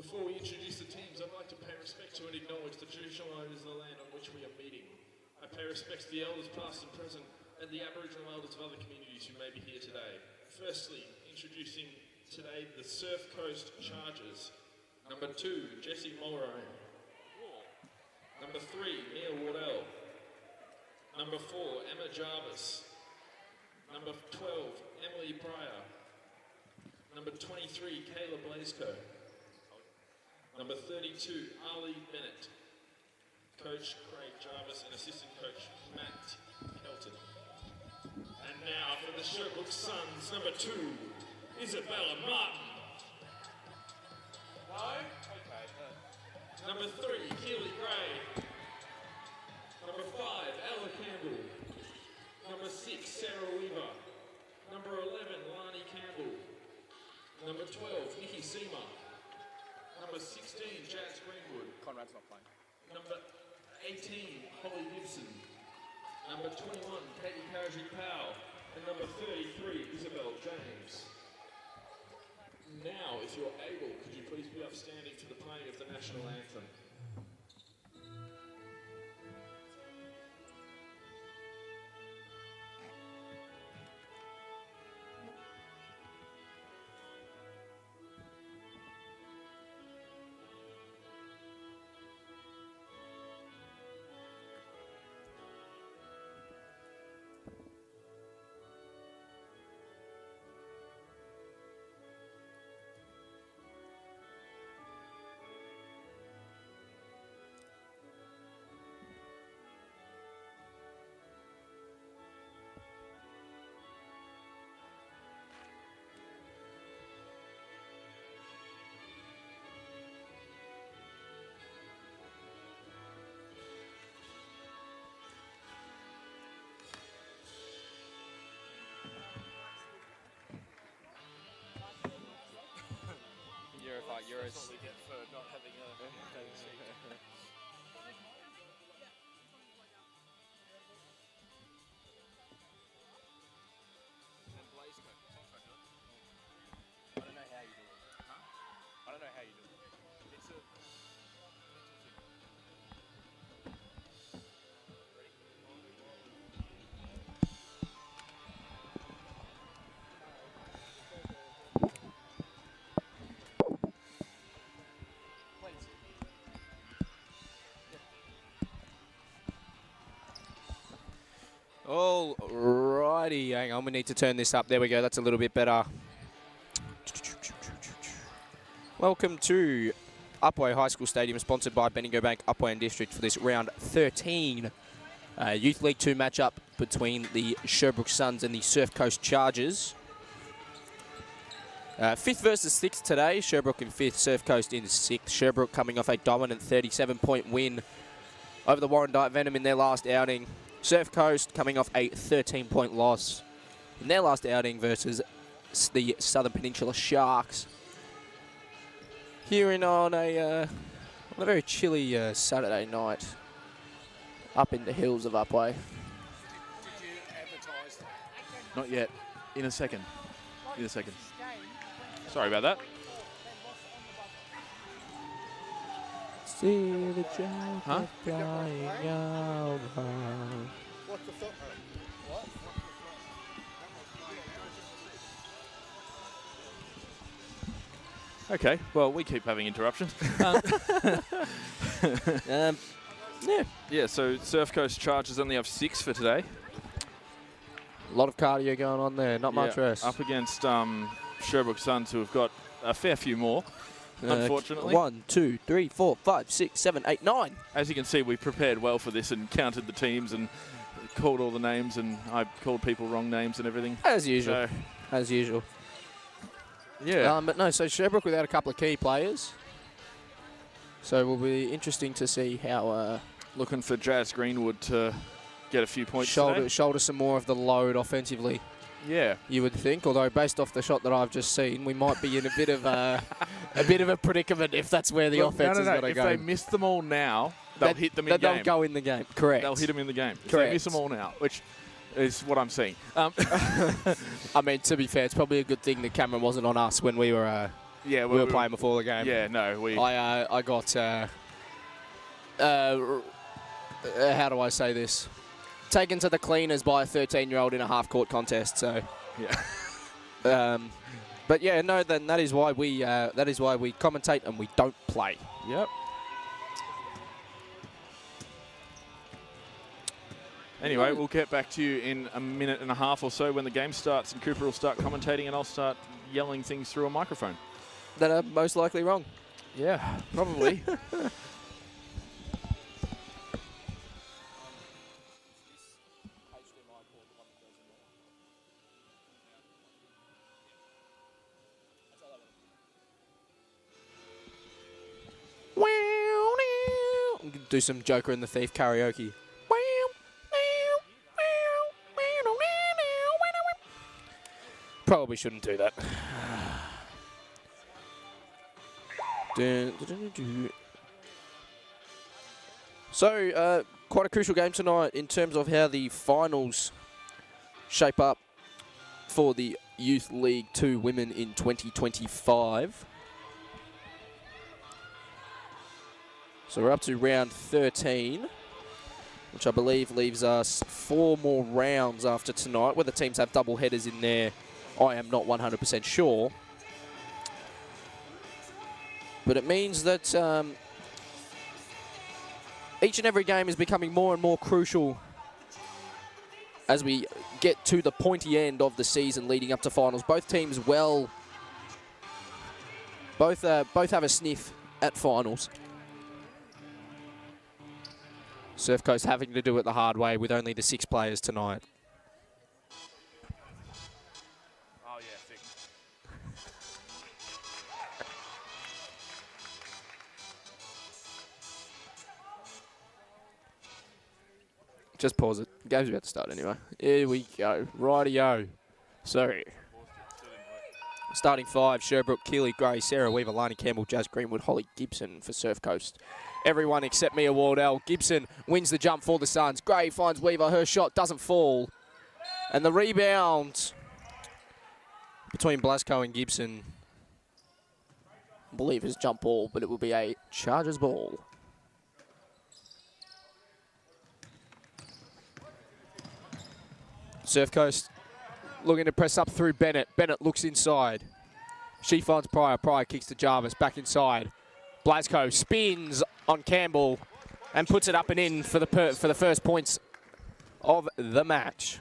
Before we introduce the teams, I'd like to pay respect to and acknowledge the traditional owners of the land on which we are meeting. I pay respect to the elders past and present and the Aboriginal elders of other communities who may be here today. Firstly, introducing today the Surfcoast Chargers. Number 2, Jesse Mulroney. Number 3, Mia Wardell. Number 4, Emma Jarvis. Number 12, Emily Pryor. Number 23, Kayla Blaisco. Number 32, Ali Bennett. Coach Craig Jarvis and assistant coach Matt Kelton. And now for the Sherbrooke Suns, number 2, Isabella Martin. No? Okay. Number 3, Keely Gray. Number 5, Ella Campbell. Number 6, Sarah Weaver. Number 11, Lani Campbell. Number 12, Nikki Seamer. Number 16, Jazz Greenwood. Conrad's not playing. Number 18, Holly Gibson. Number 21, Katie Carriage-Powell. And number 33, Isabel James. Now, if you're able, could you please be upstanding to the playing of the national anthem? Euros. That's what we get for not having a KC. I don't know how you do it. Huh? I don't know how you do it. It's a... Alrighty, hang on, we need to turn this up. There we go, that's a little bit better. Welcome to Upwey High School Stadium, sponsored by Bendigo Bank Upwey and District for this round 13 Youth League 2 matchup between the Sherbrooke Suns and the Surfcoast Chargers. 5th versus 6th today, Sherbrooke in 5th, Surfcoast in 6th. Sherbrooke coming off a dominant 37-point win over the Warrandyte Venom in their last outing. Surfcoast coming off a 13-point loss in their last outing versus the Southern Peninsula Sharks. Here on a very chilly Saturday night up in the hills of Upwey. Did you advertise that? Not yet. In a second. In a second. Sorry about that. See the giant Huh? flying over. What's the thought? What? Okay, well, we keep having interruptions. Yeah, Yeah, so Surfcoast Chargers only have 6 for today. a lot of cardio going on there, not much rest. Up against Sherbrooke Suns, who have got a fair few more, unfortunately. 1, 2, 3, 4, 5, 6, 7, 8, 9. As you can see, we prepared well for this and counted the teams and called all the names, and I called people wrong names and everything. As usual. So, As usual. yeah. But no, so Sherbrooke without a couple of key players. So it will be interesting to see how Looking for Jazz Greenwood to get a few points shoulder today. some more of the load offensively. Yeah. You would think, although based off the shot that I've just seen, we might be in a bit of a predicament if that's where the offense is going to If go. they miss them all now, they'll hit them in game. They'll go in the game. Correct. They'll hit them in the game. If Correct. they miss them all now, which is what I'm seeing. I mean, to be fair, it's probably a good thing that Cameron wasn't on us when we were Yeah, we were playing before the game. Yeah, no, I got, how do I say this? Taken to the cleaners by a 13-year-old in a half-court contest. So, yeah. But yeah, no. Then that is why we commentate and we don't play. Yep. Anyway, we'll get back to you in a minute and a half or so when the game starts, and Cooper will start commentating, and I'll start yelling things through a microphone. That are most likely wrong. Yeah, probably. Do some Joker and the Thief karaoke. Probably shouldn't do that. So, quite a crucial game tonight in terms of how the finals shape up for the Youth League 2 women in 2025. So we're up to round 13, which I believe leaves us 4 more rounds after tonight. Whether teams have double headers in there, I am not 100% sure. But it means that each and every game is becoming more and more crucial as we get to the pointy end of the season leading up to finals. Both teams both have a sniff at finals. Surfcoast having to do it the hard way with only the 6 players tonight. Oh, yeah, thick. Just pause it. The game's about to start anyway. Here we go. Rightio. So, starting 5, Sherbrooke, Keeley, Gray, Sarah Weaver, Lani Campbell, Jazz Greenwood, Holly Gibson for Surfcoast. Everyone except Mia Wardell. Gibson wins the jump for the Suns. Gray finds Weaver. Her shot doesn't fall. And the rebound between Blasco and Gibson, I believe is jump ball, but it will be a Chargers ball. Surfcoast looking to press up through Bennett. Bennett looks inside. She finds Pryor. Pryor kicks to Jarvis. Back inside. Blasco spins on Campbell and puts it up and in for the first points of the match.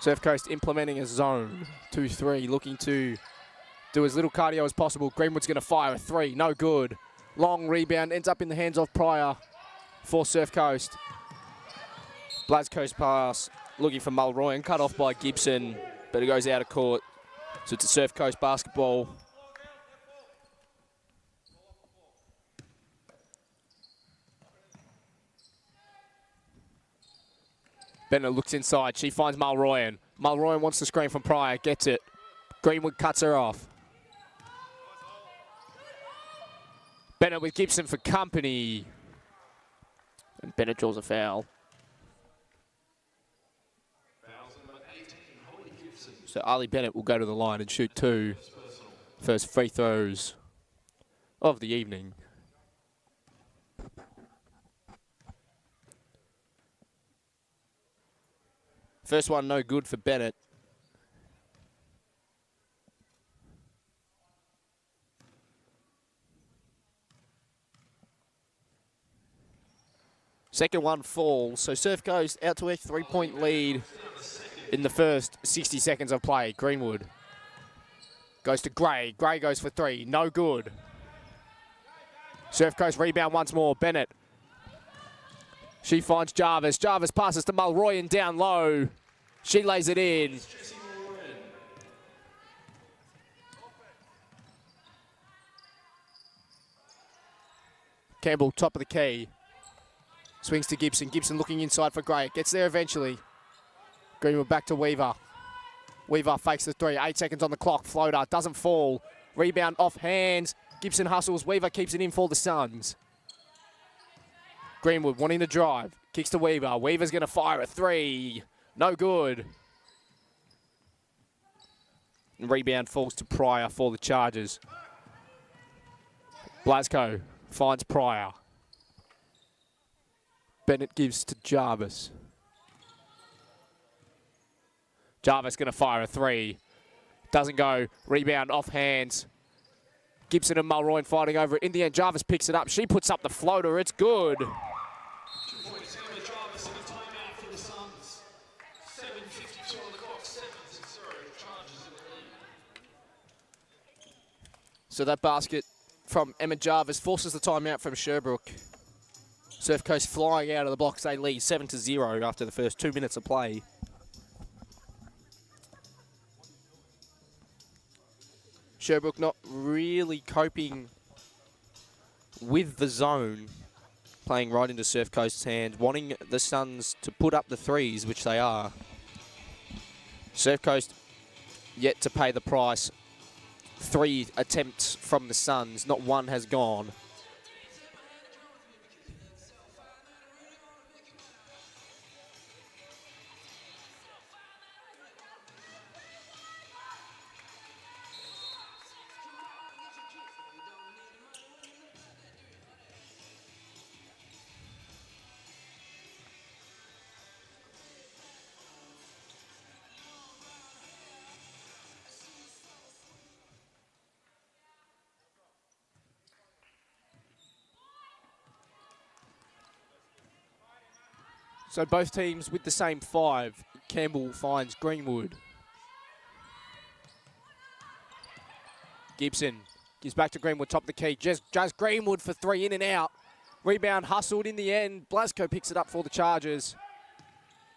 Surfcoast implementing a zone. 2-3, looking to do as little cardio as possible. Greenwood's going to fire a 3. No good. Long rebound. Ends up in the hands of Pryor for Surfcoast. Blasco's pass looking for Mulroy and cut off by Gibson, but it goes out of court. So it's a Surfcoast basketball. Bennett looks inside. She finds Mulroyan. Mulroyan wants to screen from Pryor. Gets it. Greenwood cuts her off. Bennett with Gibson for company. And Bennett draws a foul. So Ali Bennett will go to the line and shoot 2 first free throws of the evening. First one no good for Bennett. Second one falls, so Surfcoast out to a 3-point lead in the first 60 seconds of play. Greenwood goes to Gray. Gray goes for 3. No good. Surfcoast rebound once more. Bennett. She finds Jarvis. Jarvis passes to Mulroy and down low. She lays it in. Campbell, top of the key. Swings to Gibson. Gibson looking inside for Gray. Gets there eventually. Greenwood back to Weaver. Weaver fakes the 3. 8 seconds on the clock. Floater doesn't fall. Rebound off hands. Gibson hustles. Weaver keeps it in for the Suns. Greenwood wanting to drive. Kicks to Weaver. Weaver's going to fire a 3. No good. Rebound falls to Pryor for the Chargers. Blasco finds Pryor. Bennett gives to Jarvis. Jarvis going to fire a three. Doesn't go. Rebound off hands. Gibson and Mulroy fighting over it. In the end, Jarvis picks it up. She puts up the floater. It's good. So that basket from Emma Jarvis forces the timeout from Sherbrooke. Surfcoast flying out of the blocks. They lead 7-0 after the first 2 minutes of play. Sherbrooke not really coping with the zone, playing right into Surfcoast's hands, wanting the Suns to put up the threes, which they are. Surfcoast yet to pay the price. 3 attempts from the Suns, not one has gone. So both teams with the same 5. Campbell finds Greenwood. Gibson gives back to Greenwood, top of the key. Just Greenwood for 3, in and out. Rebound hustled in the end. Blasco picks it up for the Chargers.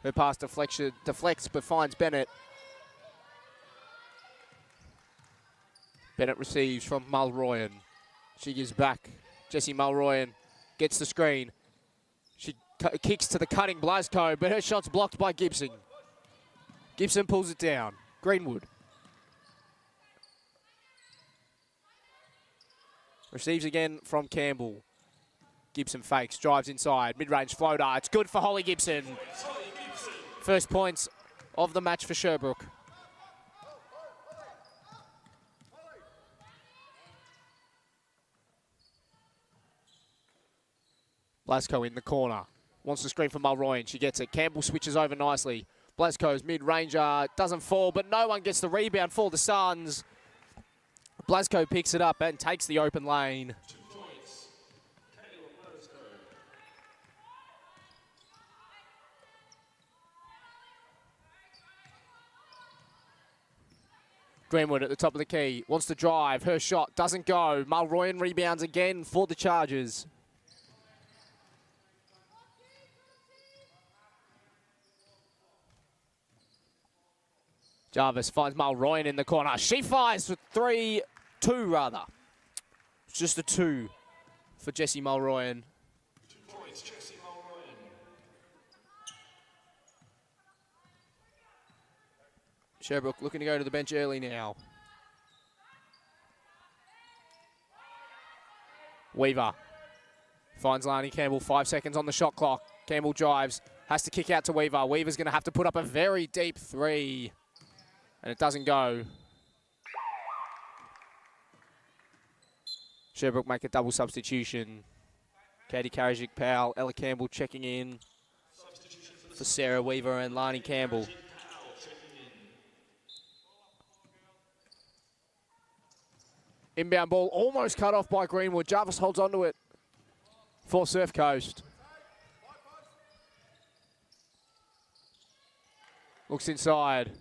Her pass deflects but finds Bennett. Bennett receives from Mulroyan. She gives back. Jessie Mulroyan gets the screen. She kicks to the cutting Blasco, but her shot's blocked by Gibson. Gibson pulls it down. Greenwood. Receives again from Campbell. Gibson fakes, drives inside, mid-range floater. It's good for Holly Gibson. First points of the match for Sherbrooke. Blasco in the corner. Wants to screen for Mulroyan. She gets it. Campbell switches over nicely. Blasco's mid-ranger doesn't fall, but no one gets the rebound for the Suns. Blasco picks it up and takes the open lane. 2 points. Kayla Blasco. Greenwood at the top of the key. Wants to drive. Her shot doesn't go. Mulroyan rebounds again for the Chargers. Jarvis finds Mulroyan in the corner. She fires for 2 rather. It's just a 2 for Jessie Mulroyan. 2 points, Jessie Mulroyan. Sherbrooke looking to go to the bench early now. Weaver finds Lani Campbell. 5 seconds on the shot clock. Campbell drives. Has to kick out to Weaver. Weaver's going to have to put up a very deep 3. And it doesn't go. Sherbrooke make a double substitution. Katie Karajic-Powell, Ella Campbell checking in for Sarah Weaver and Lani Campbell. Inbound ball almost cut off by Greenwood. Jarvis holds onto it for Surfcoast. Looks inside.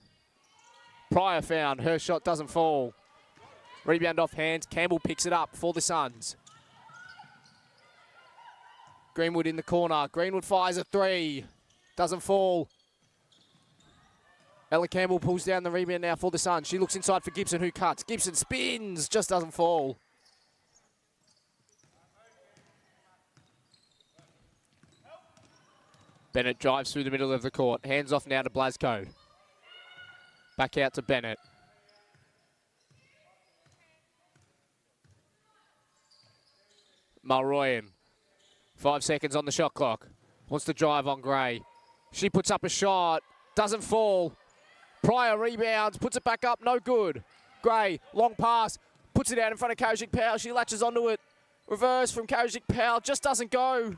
Pryor found. Her shot doesn't fall. Rebound off hands. Campbell picks it up for the Suns. Greenwood in the corner. Greenwood fires a 3. Doesn't fall. Ella Campbell pulls down the rebound now for the Suns. She looks inside for Gibson, who cuts. Gibson spins. Just doesn't fall. Bennett drives through the middle of the court. Hands off now to Blasco. Back out to Bennett. Mulroyan. 5 seconds on the shot clock. Wants to drive on Gray. She puts up a shot. Doesn't fall. Pryor rebounds, puts it back up, no good. Gray, long pass, puts it out in front of Kojik Powell. She latches onto it. Reverse from Kojik Powell, just doesn't go.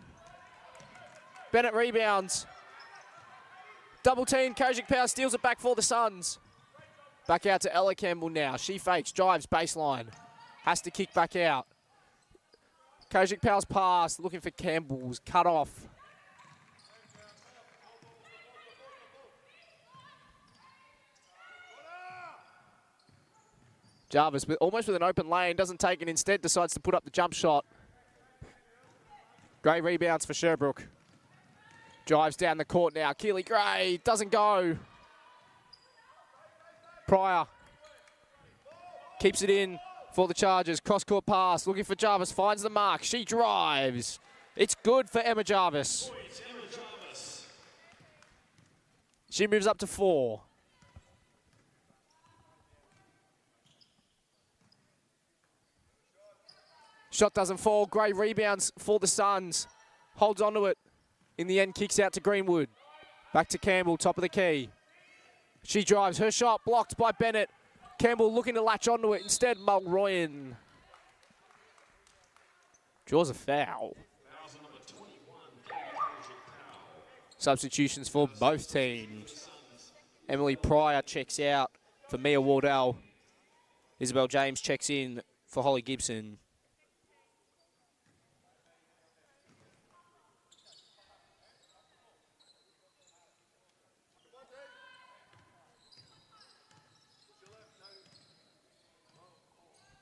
Bennett rebounds. Double team, Kojik Powell steals it back for the Suns. Back out to Ella Campbell now. She fakes, drives baseline. Has to kick back out. Kojik Powell's pass, looking for Campbell's, cut off. Jarvis, almost with an open lane, doesn't take it, instead decides to put up the jump shot. Gray rebounds for Sherbrooke. Drives down the court now. Keely Gray doesn't go. Pryor keeps it in for the Chargers. Cross-court pass, looking for Jarvis, finds the mark. She drives. It's good for Emma Jarvis. She moves up to 4. Shot doesn't fall. Gray rebounds for the Suns. Holds onto it. In the end, kicks out to Greenwood. Back to Campbell, top of the key. She drives. Her shot blocked by Bennett. Campbell looking to latch onto it. Instead, Mulroyan draws a foul. Substitutions for both teams. Emily Pryor checks out for Mia Wardell. Isabel James checks in for Holly Gibson.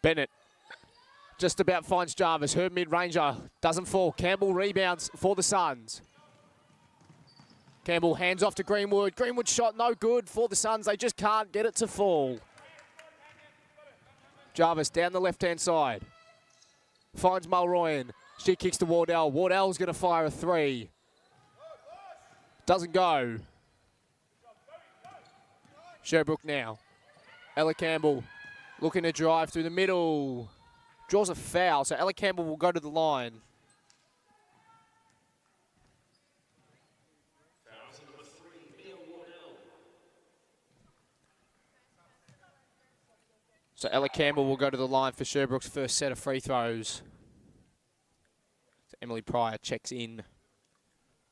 Bennett just about finds Jarvis. Her mid-ranger doesn't fall. Campbell rebounds for the Suns. Campbell hands off to Greenwood. Greenwood shot no good for the Suns. They just can't get it to fall. Jarvis down the left-hand side. Finds Mulroyan. She kicks to Wardell. Wardell's going to fire a 3. Doesn't go. Sherbrooke now. Ella Campbell looking to drive through the middle. Draws a foul, so Ella Campbell will go to the line. So Ella Campbell will go to the line for Sherbrooke's first set of free throws. So Emily Pryor checks in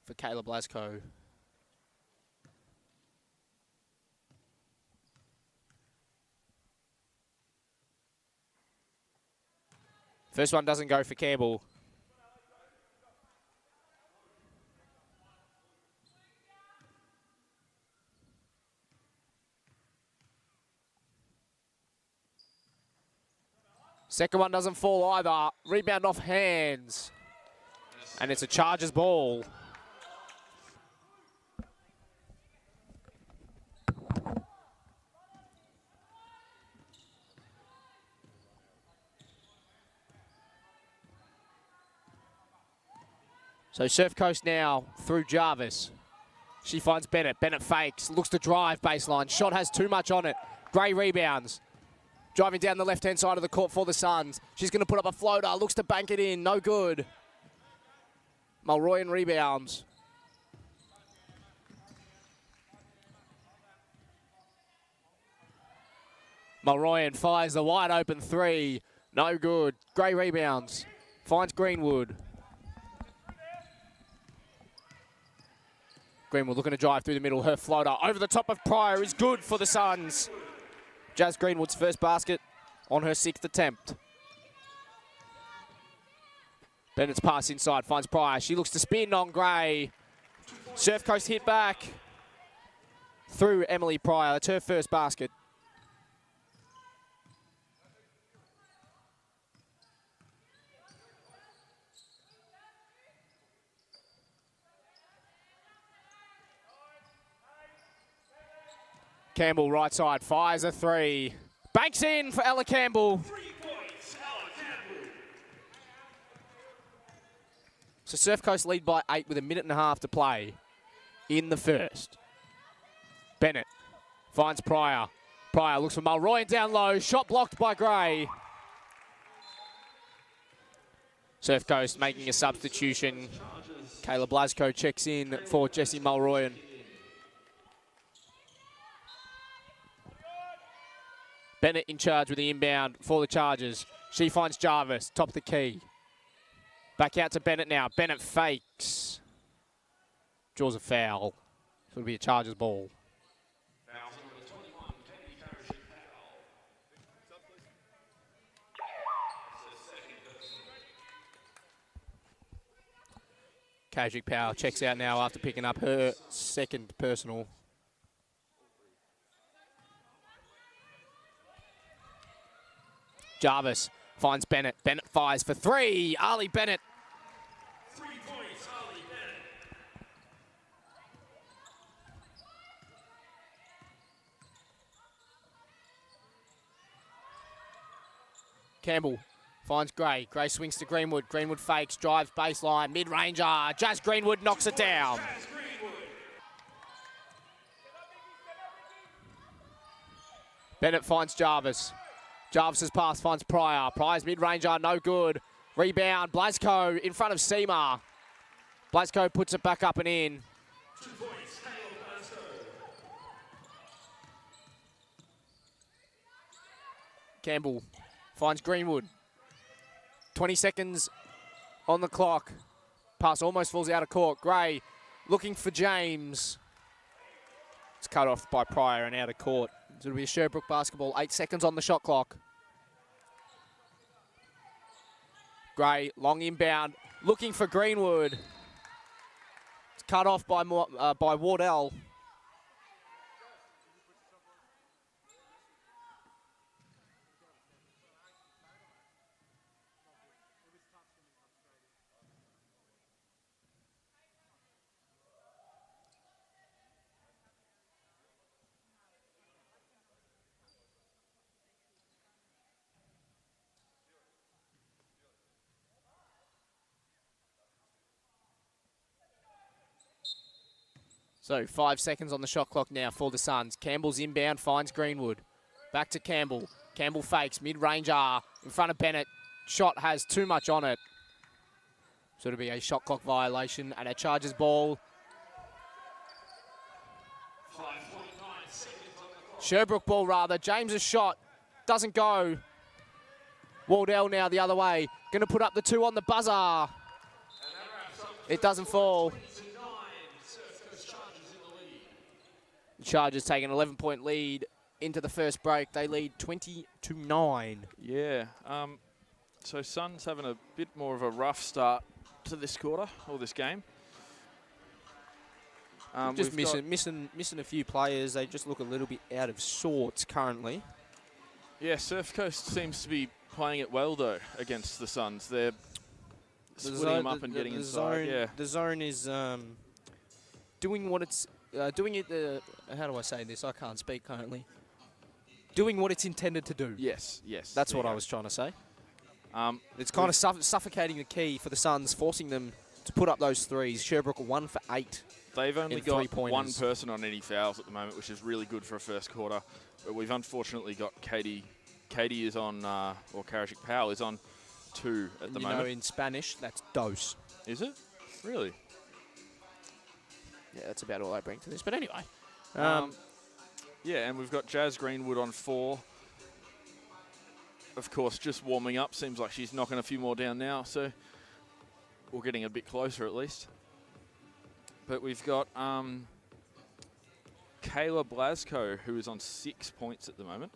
for Kayla Blasco. First one doesn't go for Campbell. Second one doesn't fall either. Rebound off hands. And it's a Chargers ball. So Surfcoast now through Jarvis. She finds Bennett. Bennett fakes, looks to drive baseline. Shot has too much on it. Gray rebounds. Driving down the left-hand side of the court for the Suns. She's going to put up a floater. Looks to bank it in. No good. Mulroyan rebounds. Mulroyan fires the wide open 3. No good. Gray rebounds. Finds Greenwood. Greenwood looking to drive through the middle. Her floater over the top of Pryor is good for the Suns. Jazz Greenwood's first basket on her 6th attempt. Bennett's pass inside, finds Pryor. She looks to spin on Gray. Surfcoast hit back through Emily Pryor. That's her first basket. Campbell right side, fires a 3. Banks in for Ella Campbell. 3 points, Ella Campbell. So Surfcoast lead by 8 with a minute and a half to play in the first. Bennett finds Pryor. Pryor looks for Mulroyan down low. Shot blocked by Gray. Surfcoast making a substitution. Kayla Blasco checks in for Jessie Mulroyan. Bennett in charge with the inbound for the Chargers. She finds Jarvis, top of the key. Back out to Bennett now. Bennett fakes. Draws a foul. So it'll be a Chargers ball. Fouls on number 21, Katie Parachute Powell. That's the second person. Kajik Powell checks out now after picking up her second personal. Jarvis finds Bennett. Bennett fires for three. Ali Bennett. 3 points, Ali Bennett. Campbell finds Gray. Gray swings to Greenwood. Greenwood fakes, drives baseline, mid-ranger. Jazz Greenwood knocks it down. Bennett finds Jarvis. Jarvis's pass finds Pryor. Pryor's mid-ranger, no good. Rebound, Blasco in front of Seema. Blasco puts it back up and in. 2 points, Caleb Blasco. Campbell finds Greenwood. 20 seconds on the clock. Pass almost falls out of court. Gray looking for James. It's cut off by Pryor and out of court. So it'll be a Sherbrooke basketball. 8 seconds on the shot clock. Gray, long inbound, looking for Greenwood. It's cut off by Wardell. So 5 seconds on the shot clock now for the Suns. Campbell's inbound, finds Greenwood. Back to Campbell. Campbell fakes, mid-ranger in front of Bennett. Shot has too much on it. So it'll be a shot clock violation and a Chargers ball. 5.9 seconds on the clock. Sherbrooke ball rather. James's shot doesn't go. Wardell now the other way. Going to put up the 2 on the buzzer. And that wraps up the It doesn't fall. 20-9. Surfcoast Chargers in the lead. The Chargers take an 11-point lead into the first break. They lead 20-9. Yeah. So Suns having a bit more of a rough start to this quarter or this game. Just missing a few players. They just look a little bit out of sorts currently. Yeah, Surfcoast seems to be playing it well though against the Suns. They're splitting them up and getting inside. Yeah. The zone is doing what it's doing it. How do I say this? I can't speak currently. Doing what it's intended to do. Yes, yes. That's what I was trying to say. It's It's kind of suffocating the key for the Suns, forcing them to put up those threes. Sherbrooke 1 for 8. They've only in got three-pointers. one person on any fouls at the moment, which is really good for a first quarter. But we've unfortunately got Katie. Katie is on, or Karashik Powell is on 2 at the You moment. know, in Spanish, that's dos. Is it? Really? Yeah, that's about all I bring to this. But anyway. Yeah, and we've got Jazz Greenwood on 4. Of course, just warming up. Seems like she's knocking a few more down now, so we're getting a bit closer at least. But we've got Kayla Blasco, who is on 6 points at the moment.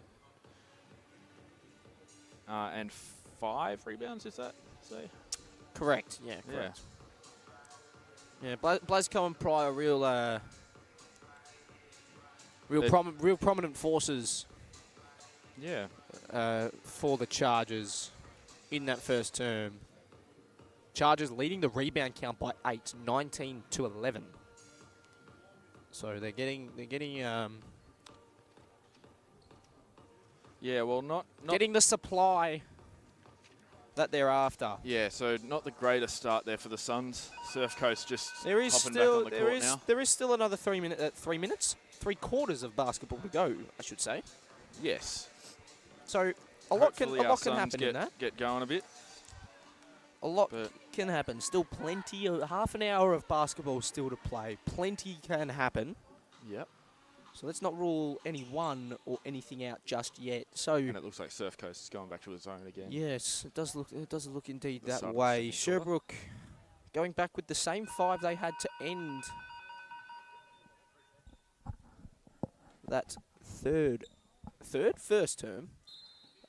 And 5 rebounds, is that? Correct. Yeah, correct. Yeah, Blasco and Pryor real prominent forces. Yeah. For the Chargers in that first term. Chargers leading the rebound count by 8, 19-11. So they're getting Yeah, well, not getting the supply that they're after. Yeah, so not the greatest start there for the Suns. Surfcoast just There is hopping still back on the court now. there is still another 3 minutes, 3 quarters of basketball to go, I should say. Yes. So a lot Hopefully can our Suns happen in that. Get going a bit. A lot But can happen. Still plenty, half an hour of basketball still to play. Plenty can happen. Yep. So let's not rule any one or anything out just yet. So And it looks like Surfcoast is going back to its own again. yes, it does look. It does look indeed The that start of the way. second quarter. Sherbrooke going back with the same 5 they had to end that first term.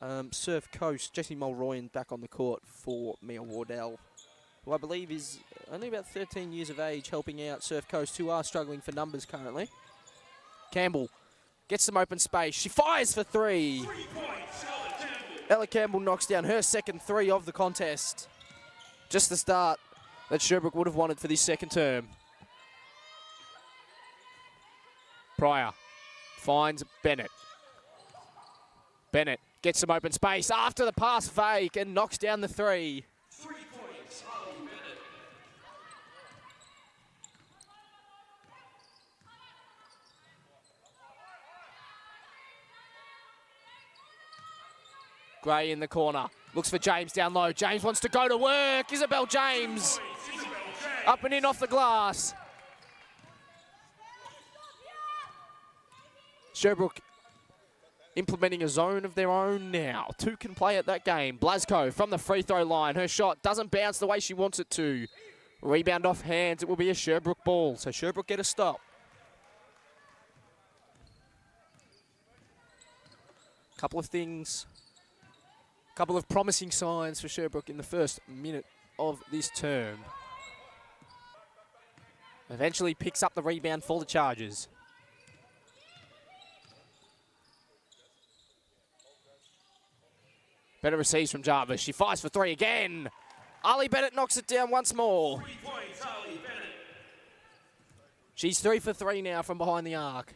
Surfcoast, Jesse Mulroyan back on the court for Mia Wardell, who I believe is only about 13 years of age, helping out Surfcoast, who are struggling for numbers currently. Campbell gets some open space. She fires for 3. Ella Campbell knocks down her second 3 of the contest. Just the start that Sherbrooke would have wanted for this second term. Pryor finds Bennett. Bennett gets some open space after the pass fake and knocks down the 3. 3 points, Harley Bennett. Gray in the corner. Looks for James down low. James wants to go to work. Isabel James. Up and in off the glass. Sherbrooke implementing a zone of their own now. 2 can play at that game. Blasco from the free throw line. Her shot doesn't bounce the way she wants it to. Rebound off hands. It will be a Sherbrooke ball. So Sherbrooke get a stop. Couple of things. Couple of promising signs for Sherbrooke in the first minute of this term. Eventually picks up the rebound for the Chargers. Bennett receives from Jarvis. She fires for 3 again. Ali Bennett knocks it down once more. 3 points, Harley Bennett. She's 3 for 3 now from behind the arc.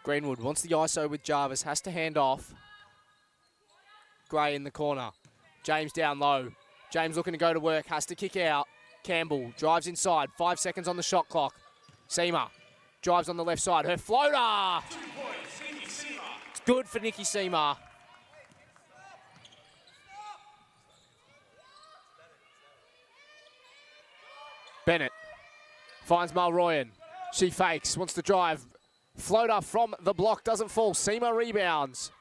Greenwood wants the ISO with Jarvis. Has to hand off. Gray in the corner. James down low. James looking to go to work. Has to kick out. Campbell drives inside. 5 seconds on the shot clock. Seamer drives on the left side. Her floater. 2 points, Nikki Seamer. It's good for Nikki Seamer. Bennett finds Mulroyan. She fakes. Wants to drive. Floater from the block. Doesn't fall. Seamer rebounds.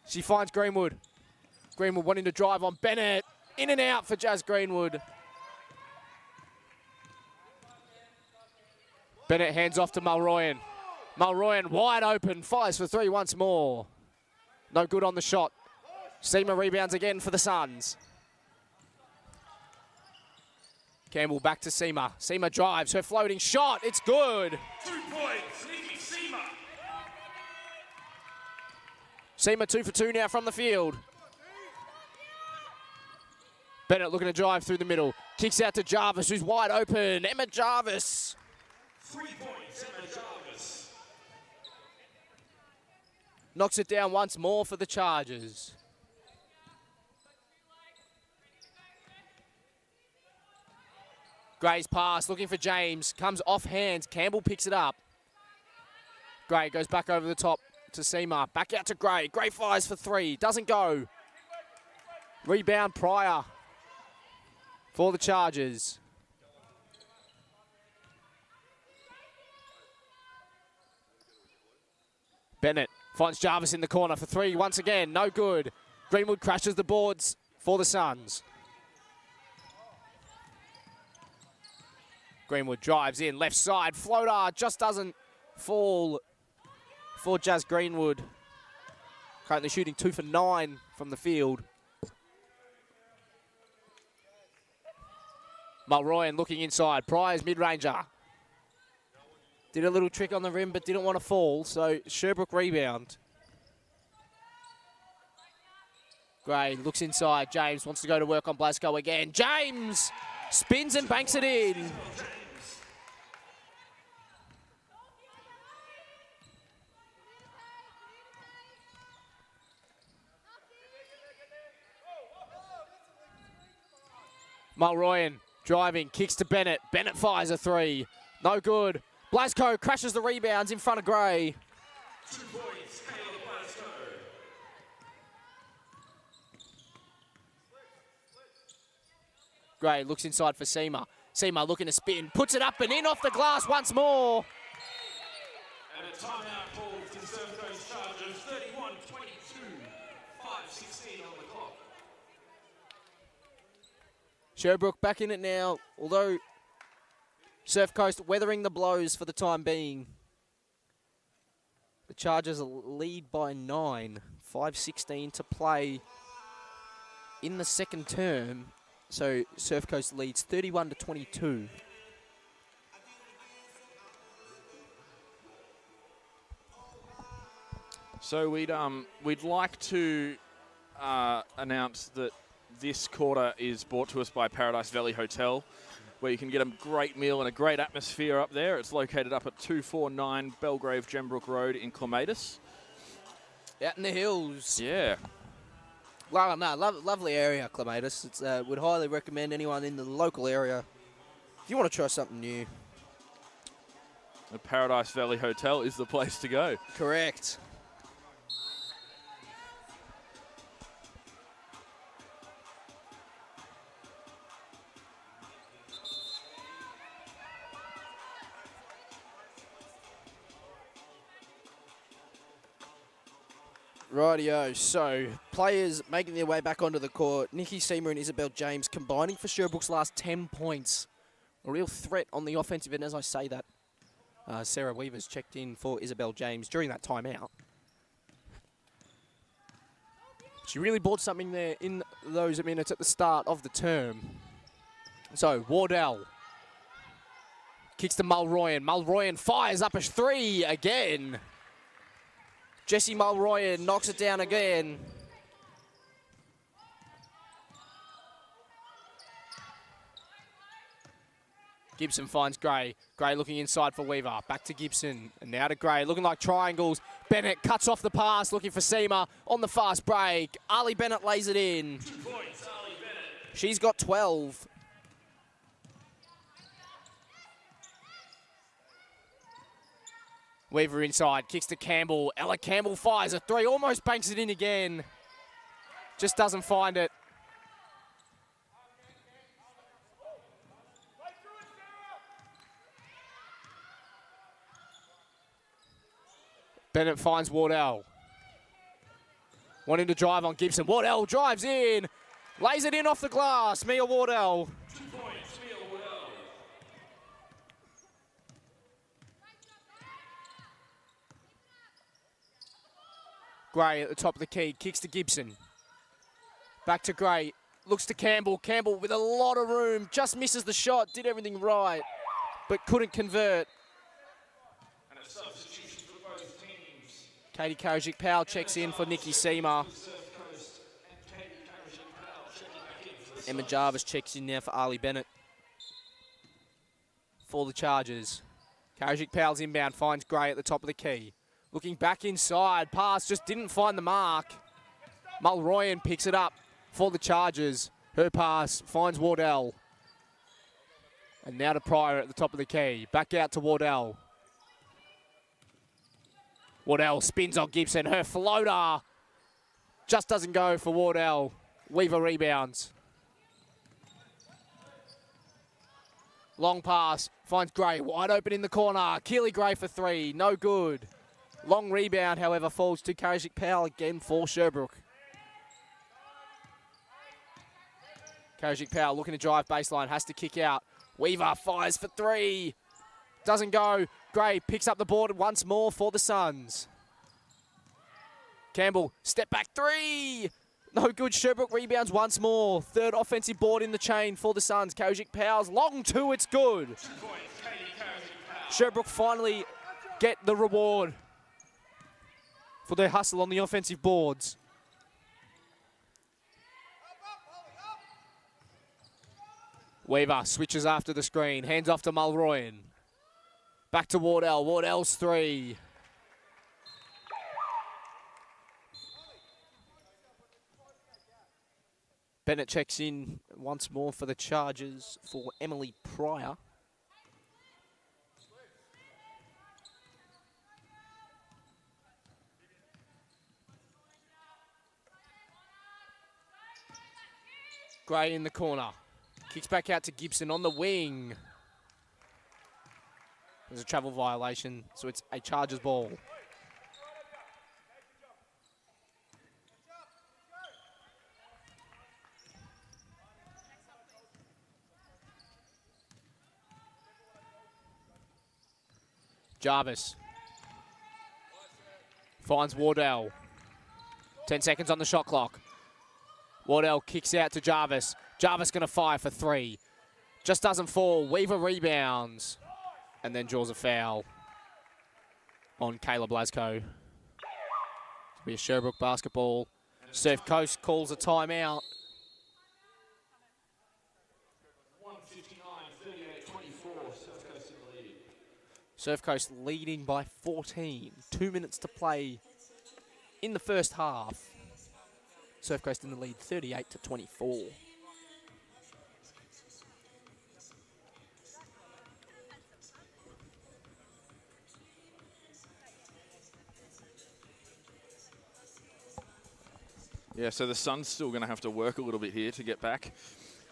She finds Greenwood. Greenwood wanting to drive on Bennett. In and out for Jazz Greenwood. Bennett hands off to Mulroyan. Mulroyan wide open. Fires for 3 once more. No good on the shot. Seamer rebounds again for the Suns. Campbell back to Seamer. Seamer drives. Her floating shot. It's good. 2 points, Nikki Seamer. Seamer 2 for 2 now from the field. Bennett looking to drive through the middle. Kicks out to Jarvis, who's wide open. Emma Jarvis. 3 points, Emma Jarvis. Knocks it down once more for the Chargers. Gray's pass, looking for James. Comes off hands. Campbell picks it up. Gray goes back over the top to Seamer. Back out to Gray. Gray fires for 3. Doesn't go. Rebound Pryor for the Chargers. Bennett finds Jarvis in the corner for 3 once again. No good. Greenwood crashes the boards for the Suns. Greenwood drives in, left side, floater, just doesn't fall for Jazz Greenwood. Currently shooting 2 for 9 from the field. Mulroyan looking inside, Pryor's mid-ranger. Did a little trick on the rim, but didn't want to fall, so Sherbrooke rebound. Gray looks inside, James wants to go to work on Blasco again. James spins and banks it in. Mulroyan driving, kicks to Bennett. Bennett fires a 3. No good. Blasco crashes the rebounds in front of Gray. 2 points, Kayla Blasco. Gray looks inside for Seamer. Seymour looking to spin, puts it up and in off the glass once more. And a timeout called to Surfcoast Chargers, 31-22, 5:16 on the clock. Sherbrooke back in it now, although Surf Coast weathering the blows for the time being. The Chargers lead by 9, 5:16 to play in the second term. So Surf Coast leads 31-22. So we'd like to announce that this quarter is brought to us by Paradise Valley Hotel, where you can get a great meal and a great atmosphere up there. It's located up at 249 Belgrave Gembrook Road in Clematis. Out in the hills. Yeah. Well, no, lovely area, Clematis. It's would highly recommend anyone in the local area if you want to try something new. The Paradise Valley Hotel is the place to go. Correct. Rightio, so players making their way back onto the court. Nikki Seymour and Isabel James combining for Sherbrooke's last 10 points. A real threat on the offensive end as I say that. Sarah Weaver's checked in for Isabel James during that timeout. She really brought something there in those minutes at the start of the term. So Wardell kicks to Mulroyan. Mulroyan fires up a three again. Jessie Mulroyan knocks it down again. Gibson finds Gray. Gray looking inside for Weaver. Back to Gibson. And now to Gray. Looking like triangles. Bennett cuts off the pass. Looking for Seymour on the fast break. Ali Bennett lays it in. 2 points, Ali Bennett. She's got 12. Weaver inside, kicks to Campbell. Ella Campbell fires a three, almost banks it in again. Just doesn't find it. Bennett finds Wardell. Wanting to drive on Gibson. Wardell drives in, lays it in off the glass. Mia Wardell. 2 points, Mia Wardell. Gray at the top of the key, kicks to Gibson. Back to Gray, looks to Campbell. Campbell with a lot of room, just misses the shot, did everything right, but couldn't convert. And a substitution for both teams. Katie Karajic-Powell checks in for Nikki Seymour. Surfcoast and Katie Karajic-Powell checking back in for the Emma Suns. Jarvis checks in now for Ali Bennett for the Chargers. Karajic-Powell's inbound, finds Gray at the top of the key. Looking back inside, pass just didn't find the mark. Mulroyan picks it up for the Chargers. Her pass finds Wardell. And now to Pryor at the top of the key. Back out to Wardell. Wardell spins on Gibson. Her floater just doesn't go for Wardell. Weaver rebounds. Long pass, finds Gray, wide open in the corner. Keely Gray for three, no good. Long rebound, however, falls to Karajic-Powell again for Sherbrooke. Karajic-Powell looking to drive baseline, has to kick out. Weaver fires for three. Doesn't go. Gray picks up the board once more for the Suns. Campbell, step back three. No good. Sherbrooke rebounds once more. Third offensive board in the chain for the Suns. Karajic-Powell's long two, it's good. 2 points, Katie Karajic-Powell. Sherbrooke finally get the reward for their hustle on the offensive boards. Weaver switches after the screen, hands off to Mulroyan. Back to Wardell, Wardell's three. Bennett checks in once more for the Chargers for Emily Pryor. Gray in the corner. Kicks back out to Gibson on the wing. There's a travel violation, so it's a Chargers ball. Jarvis finds Wardell. 10 seconds on the shot clock. Wardell kicks out to Jarvis. Jarvis going to fire for 3. Just doesn't fall. Weaver rebounds. And then draws a foul on Caleb Blasco. It'll be a Sherbrooke basketball. Surfcoast calls a timeout. 1:59, 38-24, Surfcoast in the lead. Surfcoast leading by 14. 2 minutes to play in the first half. Surfcoast in the lead, 38-24. Yeah, so the Suns still going to have to work a little bit here to get back.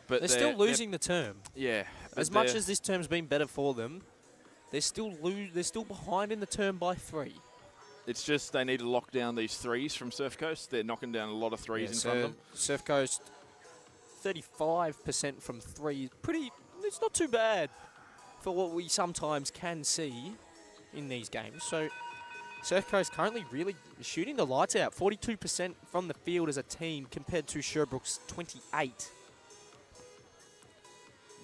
But They're still losing the term. Yeah. As much as this term's been better for them, they're still behind in the term by 3. It's just they need to lock down these threes from Surfcoast. They're knocking down a lot of threes in front of them. Surfcoast, 35% from 3. It's not too bad for what we sometimes can see in these games. So Surfcoast currently really shooting the lights out. 42% from the field as a team compared to Sherbrooke's 28.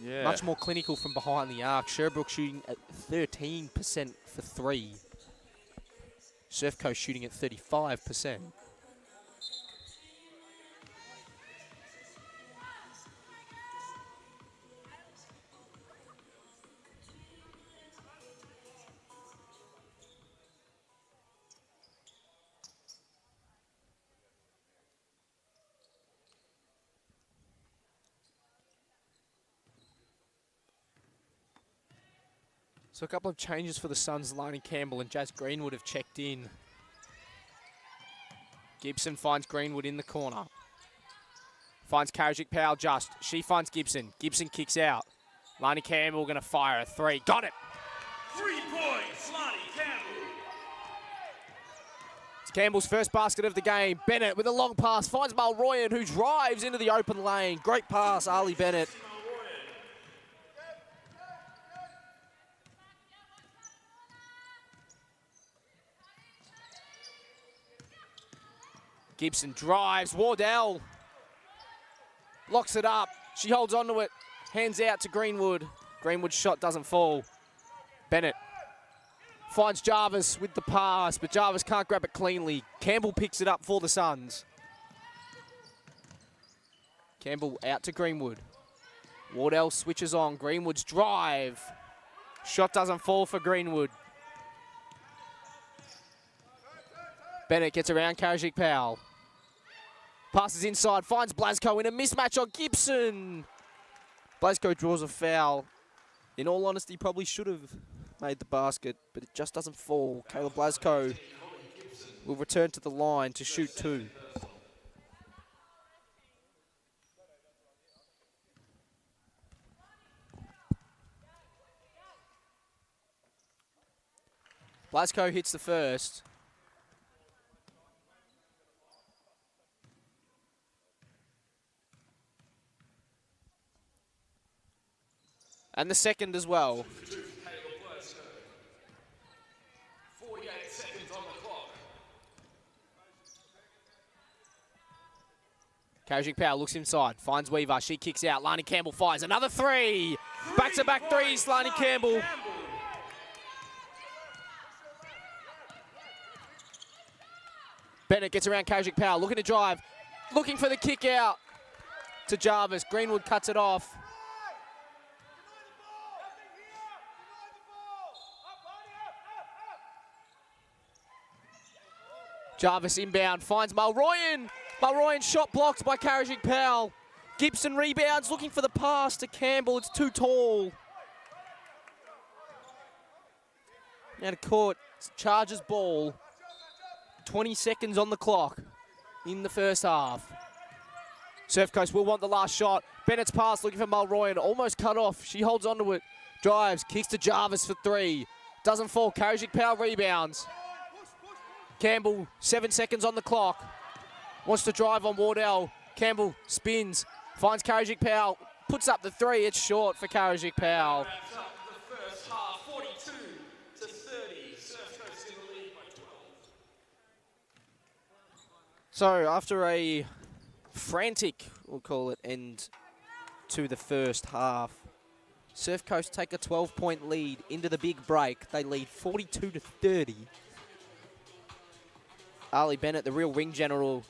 Yeah. Much more clinical from behind the arc. Sherbrooke shooting at 13% for 3. Surfcoast shooting at 35%. So a couple of changes for the Suns. Lonnie Campbell and Jazz Greenwood have checked in. Gibson finds Greenwood in the corner. Finds Karajic Powell just. She finds Gibson. Gibson kicks out. Lonnie Campbell going to fire a 3. Got it! 3 points, Lonnie Campbell. It's Campbell's first basket of the game. Bennett with a long pass. Finds Mulroyan, who drives into the open lane. Great pass, Ali Bennett. Gibson drives. Wardell locks it up. She holds onto it. Hands out to Greenwood. Greenwood's shot doesn't fall. Bennett finds Jarvis with the pass, but Jarvis can't grab it cleanly. Campbell picks it up for the Suns. Campbell out to Greenwood. Wardell switches on. Greenwood's drive. Shot doesn't fall for Greenwood. Bennett gets around Karajic Powell. Passes inside, finds Blasco in a mismatch on Gibson. Blasco draws a foul. In all honesty, probably should have made the basket, but it just doesn't fall. Caleb Blasco will return to the line to shoot 2. Blasco hits the first. And the second as well. 48 seconds on the clock. Karajic Powell looks inside, finds Weaver. She kicks out. Lonnie Campbell fires another 3. Back-to-back threes, Lonnie Campbell. Bennett gets around Karajic Powell, looking to drive, looking for the kick out to Jarvis. Greenwood cuts it off. Jarvis inbound, finds Mulroyan. Mulroyan shot blocked by Karajic Powell. Gibson rebounds, looking for the pass to Campbell. It's too tall. Out of court, it's Chargers ball. 20 seconds on the clock in the first half. Surfcoast will want the last shot. Bennett's pass looking for Mulroy and almost cut off. She holds onto it. Drives, kicks to Jarvis for 3. Doesn't fall. Karajic Powell rebounds. Campbell, 7 seconds on the clock. Wants to drive on Wardell. Campbell spins, finds Karajic Powell, puts up the 3. It's short for Karajic Powell. Wraps up the first half, 42 to 30. Surfcoast in the lead by 12. So after a frantic, we'll call it, end to the first half, Surfcoast take a 12-point lead into the big break. They lead 42 to 30. Ali Bennett, the real ring general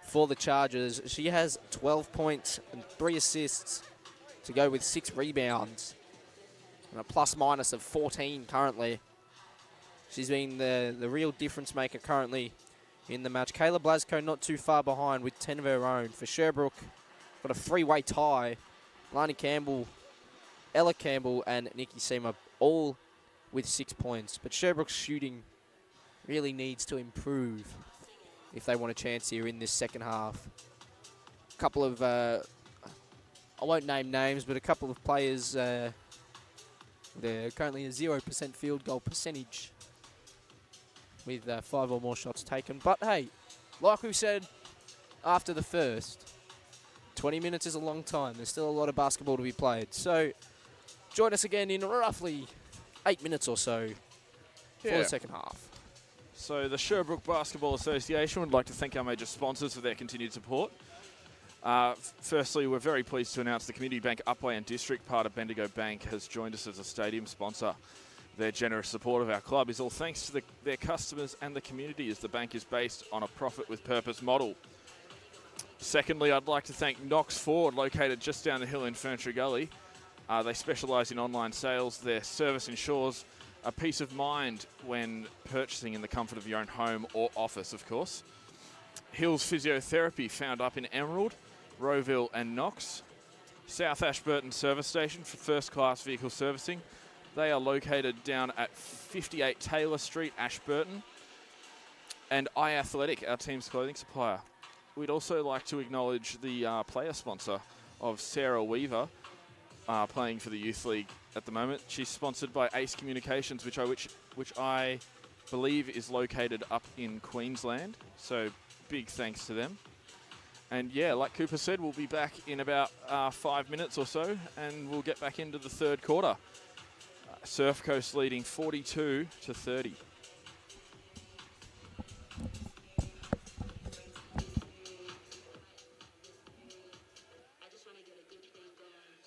for the Chargers. She has 12 points and 3 assists to go with 6 rebounds and a plus-minus of 14 currently. She's been the real difference maker currently in the match. Kayla Blasco not too far behind with 10 of her own. For Sherbrooke, got a 3-way tie. Lani Campbell, Ella Campbell and Nikki Seamer all with 6 points. But Sherbrooke's shooting really needs to improve if they want a chance here in this second half. A couple of, I won't name names, but a couple of players, they're currently a 0% field goal percentage with 5 or more shots taken. But hey, like we said after the first, 20 minutes is a long time. There's still a lot of basketball to be played. So join us again in roughly 8 minutes or so for the second half. So the Sherbrooke Basketball Association would like to thank our major sponsors for their continued support. Firstly, we're very pleased to announce the Community Bank Upwey and District part of Bendigo Bank has joined us as a stadium sponsor. Their generous support of our club is all thanks to their customers and the community, as the bank is based on a profit with purpose model. Secondly, I'd like to thank Knox Ford, located just down the hill in Ferntree Gully. They specialise in online sales. Their service ensures a peace of mind when purchasing in the comfort of your own home or office, of course. Hills Physiotherapy, found up in Emerald, Rowville and Knox. South Ashburton Service Station for first-class vehicle servicing. They are located down at 58 Taylor Street, Ashburton. And iAthletic, our team's clothing supplier. We'd also like to acknowledge the player sponsor of Sarah Weaver, playing for the Youth League at the moment. She's sponsored by Ace Communications, which I believe is located up in Queensland. So big thanks to them. And yeah, like Cooper said, we'll be back in about 5 minutes or so, and we'll get back into the third quarter. Surfcoast leading 42 to 30.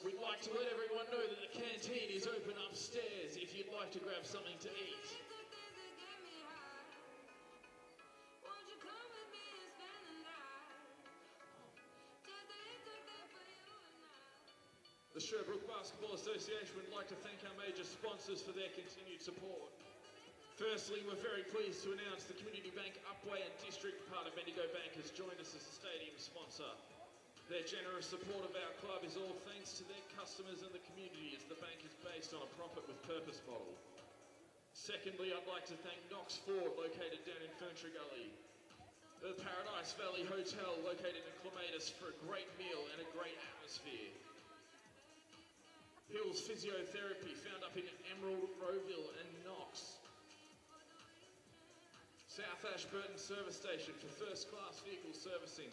We'd like to let everyone know that the canteen is open upstairs if you'd like to grab something to eat. The Sherbrooke Basketball Association would like to thank our major sponsors for their continued support. Firstly, we're very pleased to announce the Community Bank Upwey and District part of Bendigo Bank has joined us as a stadium sponsor. Their generous support of our club is all thanks to their customers and the community, as the bank is based on a profit with purpose model. Secondly, I'd like to thank Knox Ford, located down in Ferntree Gully. The Paradise Valley Hotel, located in Clematis, for a great meal and a great atmosphere. Hills Physiotherapy, found up in Emerald, Rowville and Knox. South Ashburton Service Station for first-class vehicle servicing.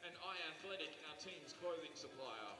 And iAthletic, our team's clothing supplier.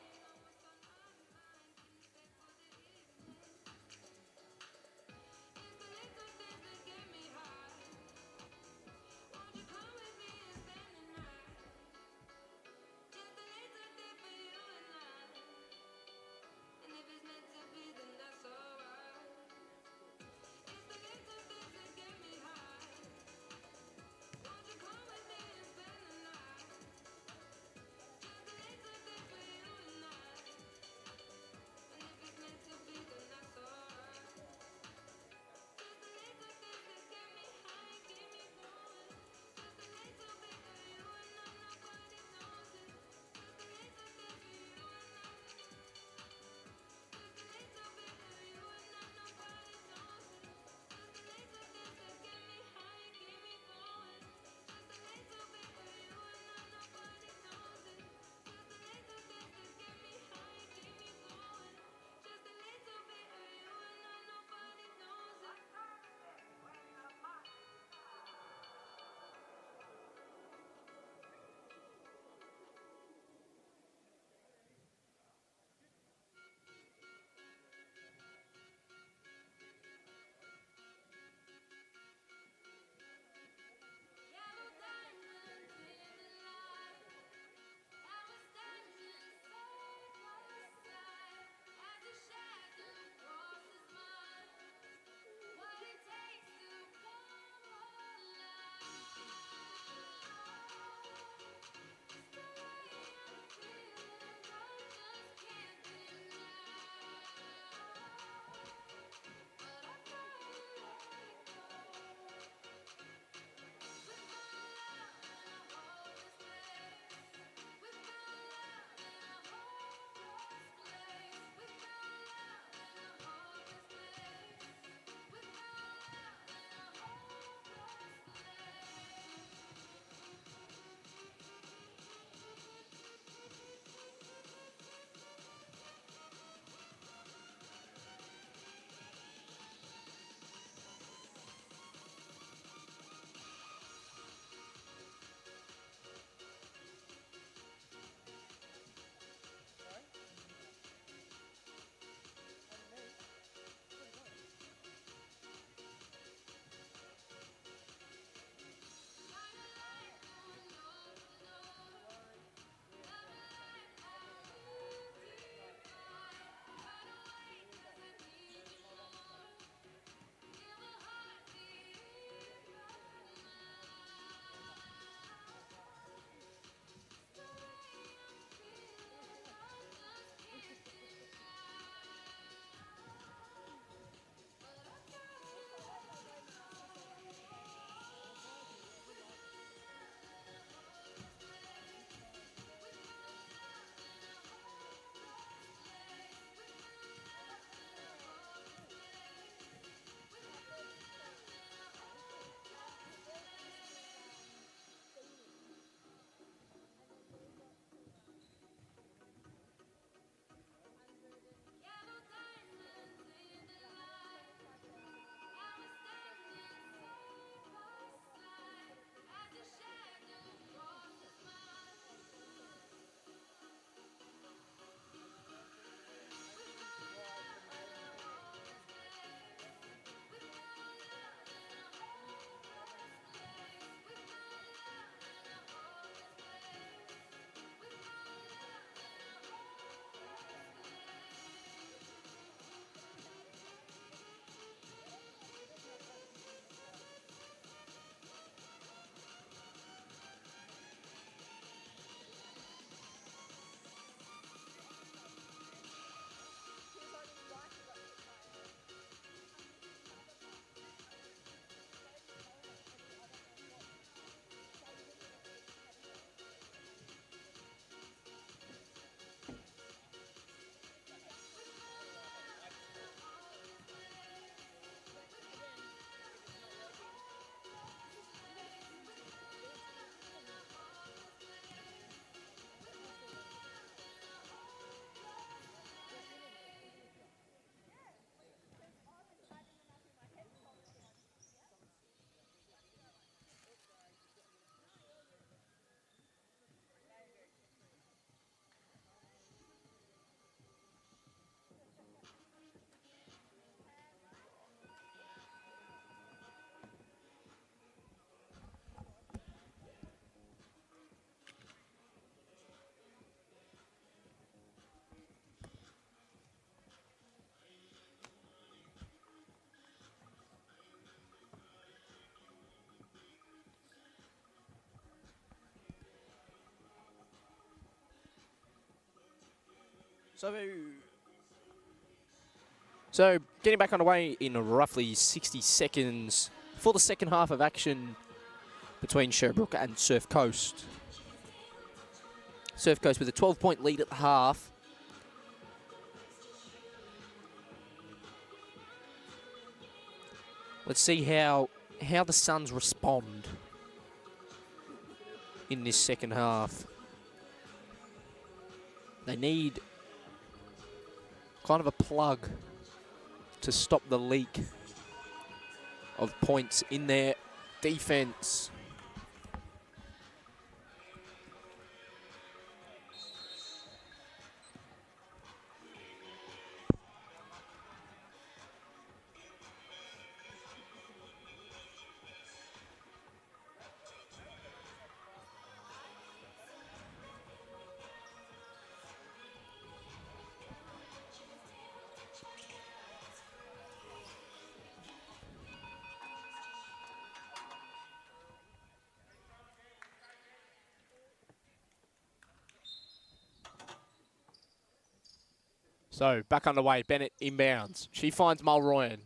So getting back underway in roughly 60 seconds for the second half of action between Sherbrooke and Surf Coast. Surf Coast with a 12-point lead at the half. Let's see how the Suns respond in this second half. They need kind of a plug to stop the leak of points in their defense. So, back underway, Bennett inbounds. She finds Mulroyan.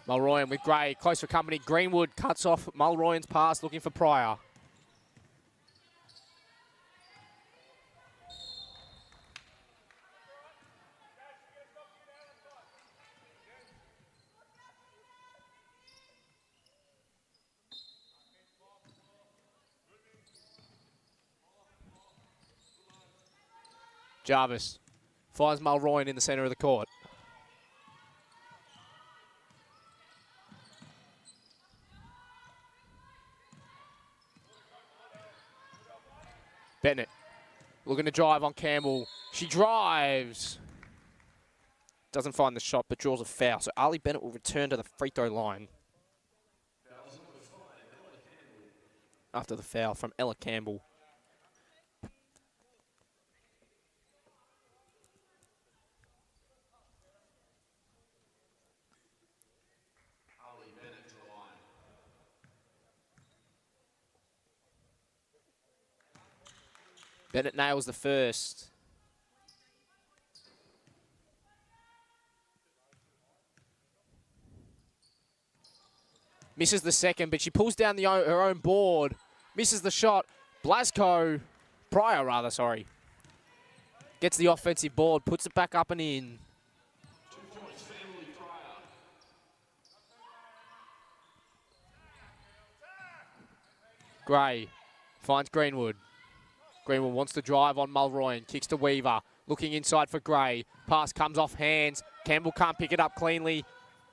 Mulroyan with Gray, close for company. Greenwood cuts off Mulroyan's pass, looking for Pryor. Jarvis finds Mulroyan in the centre of the court. Bennett looking to drive on Campbell. She drives. Doesn't find the shot, but draws a foul. So Ali Bennett will return to the free throw line. After the foul from Ella Campbell. Bennett nails the first. Misses the second, but she pulls down her own board. Misses the shot. Pryor, sorry. Gets the offensive board, puts it back up and in. 2 points, family Pryor. Gray finds Greenwood. Greenwood wants to drive on Mulroyan. Kicks to Weaver. Looking inside for Gray. Pass comes off hands. Campbell can't pick it up cleanly.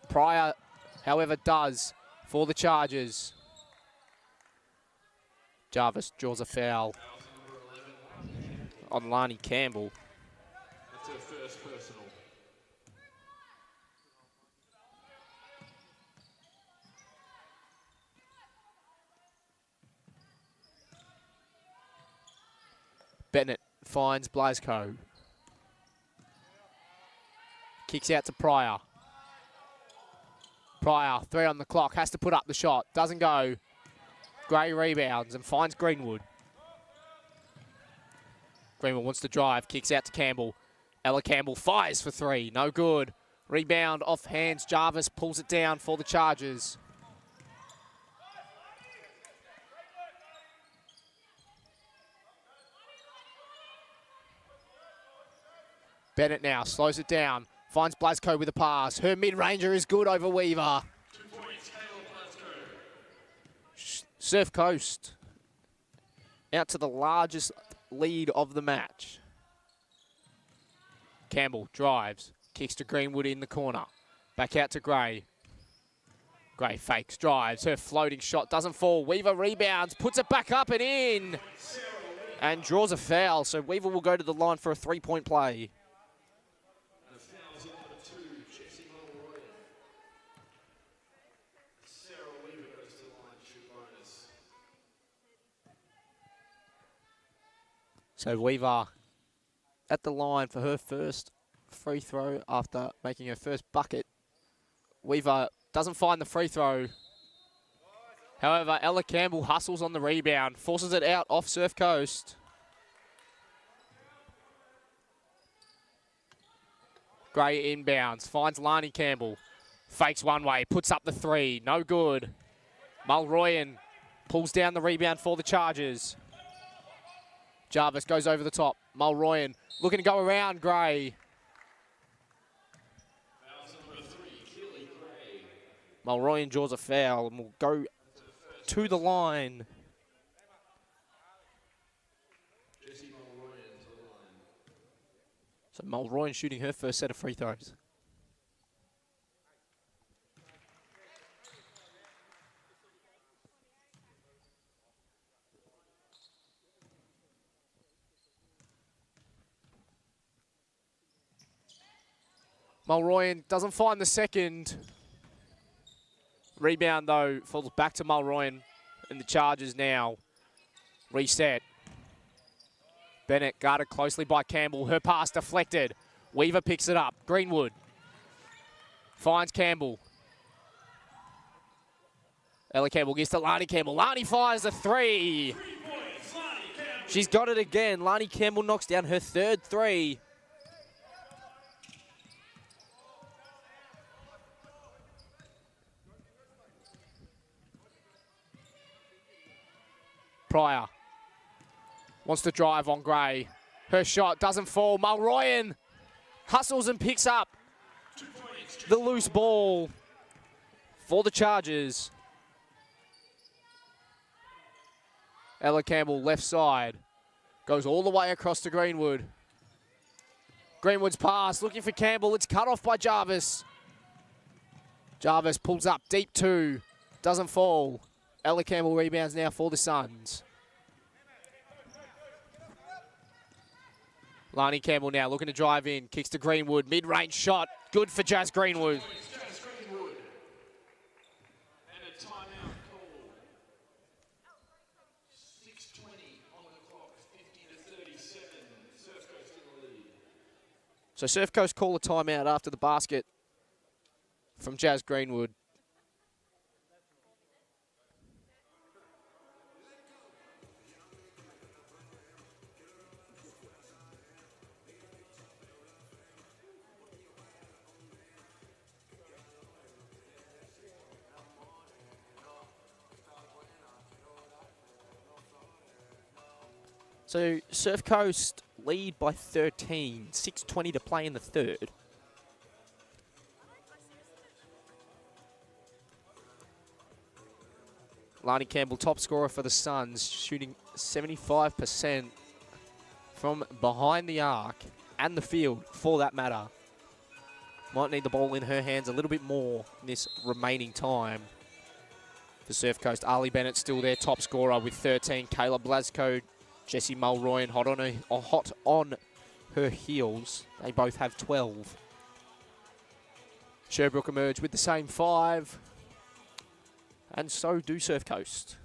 Pryor, however, does for the Chargers. Jarvis draws a foul on Lani Campbell. That's her first personal. Bennett finds Blasco. Kicks out to Pryor. Pryor, 3 on the clock, has to put up the shot. Doesn't go. Gray rebounds and finds Greenwood. Greenwood wants to drive, kicks out to Campbell. Ella Campbell fires for 3, no good. Rebound off hands, Jarvis pulls it down for the Chargers. Bennett now slows it down, finds Blasco with a pass. Her mid-ranger is good over Weaver. 2 points, Caleb Blasco. Surf Coast out to the largest lead of the match. Campbell drives, kicks to Greenwood in the corner. Back out to Gray. Gray fakes, drives, her floating shot doesn't fall. Weaver rebounds, puts it back up and in, and draws a foul. So Weaver will go to the line for a 3-point play. And the foul's on number 2, Jessie Mulroyan. Sarah Weaver goes to the line to shoot bonus. So Weaver at the line for her first free throw after making her first bucket. Weaver doesn't find the free throw. However, Ella Campbell hustles on the rebound, forces it out off Surf Coast. Gray inbounds, finds Lani Campbell. Fakes one way, puts up the three, no good. Mulroyan pulls down the rebound for the Chargers. Jarvis goes over the top. Mulroyan looking to go around Gray. Mulroyan draws a foul and will go to the line. So Mulroyan shooting her first set of free throws. Mulroyan doesn't find the second. Rebound, though, falls back to Mulroyan, and the Chargers now reset. Bennett guarded closely by Campbell. Her pass deflected. Weaver picks it up. Greenwood finds Campbell. Ellie Campbell gives to Lani Campbell. Lani fires a three. She's got it again. Lani Campbell knocks down her third three. Pryor wants to drive on Gray. Her shot doesn't fall. Mulroyan hustles and picks up the loose ball for the Chargers. Ella Campbell left side. Goes all the way across to Greenwood. Greenwood's pass looking for Campbell. It's cut off by Jarvis. Jarvis pulls up deep two. Doesn't fall. Ella Campbell rebounds now for the Suns. Lani Campbell now looking to drive in. Kicks to Greenwood. Mid-range shot. Good for Jazz Greenwood. And a timeout call. 6:20 on the clock. 50-37. Surfcoast in the lead. So Surfcoast call a timeout after the basket from Jazz Greenwood. So Surfcoast lead by 13, 6:20 to play in the third. Lani Campbell, top scorer for the Suns, shooting 75% from behind the arc and the field, for that matter. Might need the ball in her hands a little bit more in this remaining time. For Surfcoast, Ali Bennett still their top scorer with 13. Kayla Blasco, Jessie Mulroyan hot on her heels. They both have 12. Sherbrooke emerge with the same 5. And so do Surfcoast.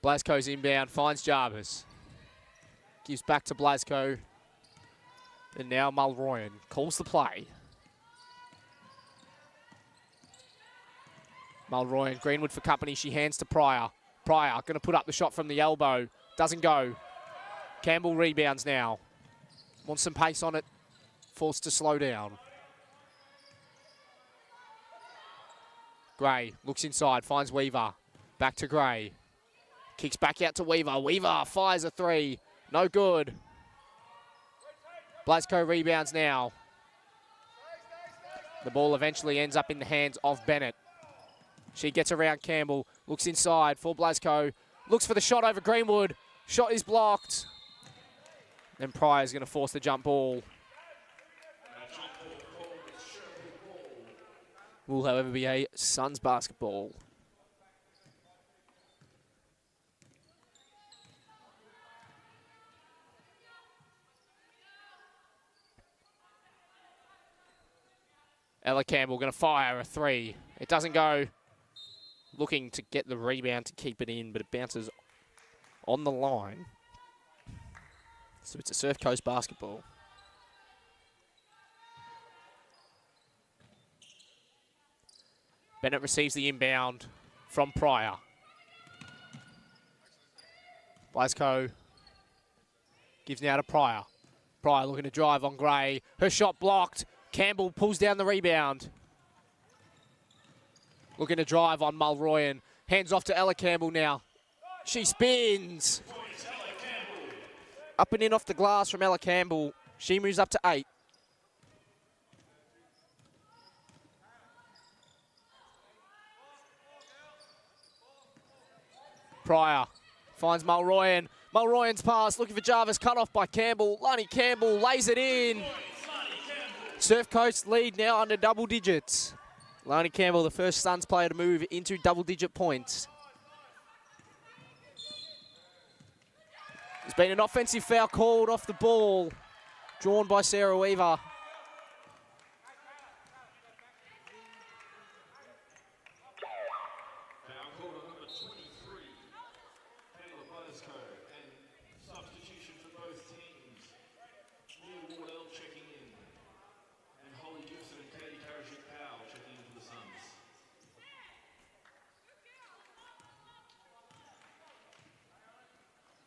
Blasco's inbound, finds Jarvis. Gives back to Blasco. And now Mulroyan calls the play. Mulroyan, Greenwood for company. She hands to Pryor. Pryor going to put up the shot from the elbow. Doesn't go. Campbell rebounds now. Wants some pace on it. Forced to slow down. Gray looks inside, finds Weaver. Back to Gray. Kicks back out to Weaver. Weaver fires a three. No good. Blasco rebounds now. The ball eventually ends up in the hands of Bennett. She gets around Campbell. Looks inside for Blasco. Looks for the shot over Greenwood. Shot is blocked. Then Pryor's going to force the jump ball. Will, however, be a Suns basketball. Ella Campbell going to fire a three. It doesn't go. Looking to get the rebound to keep it in, but it bounces on the line. So it's a Surfcoast basketball. Bennett receives the inbound from Pryor. Blasco Gives now to Pryor. Pryor looking to drive on Gray. Her shot blocked. Campbell pulls down the rebound. Looking to drive on Mulroyan. Hands off to Ella Campbell now. She spins. Up and in off the glass from Ella Campbell. She moves up to 8. Pryor finds Mulroyan. Mulroyan's pass, looking for Jarvis, cut off by Campbell. Lonnie Campbell lays it in. Surf Coast lead now under double digits. Lonnie Campbell, the first Suns player to move into double-digit points. There's been an offensive foul called off the ball, drawn by Sarah Weaver.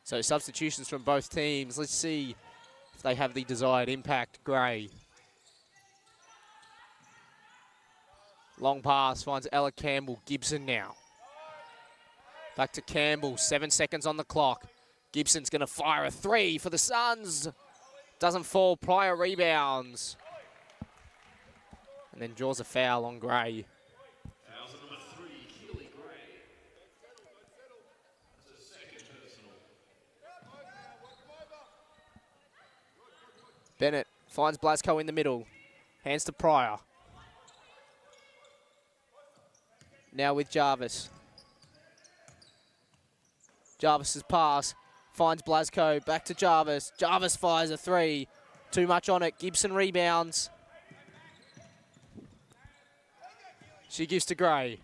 So substitutions from both teams. Let's see if they have the desired impact. Gray. Long pass finds Ella Campbell. Gibson now. Back to Campbell. 7 seconds on the clock. Gibson's going to fire a 3 for the Suns. Doesn't fall. Pryor rebounds. And then draws a foul on Gray. Bennett finds Blasco in the middle. Hands to Pryor. Now with Jarvis. Jarvis's pass finds Blasco. Back to Jarvis. Jarvis fires a 3. Too much on it. Gibson rebounds. She gives to Gray.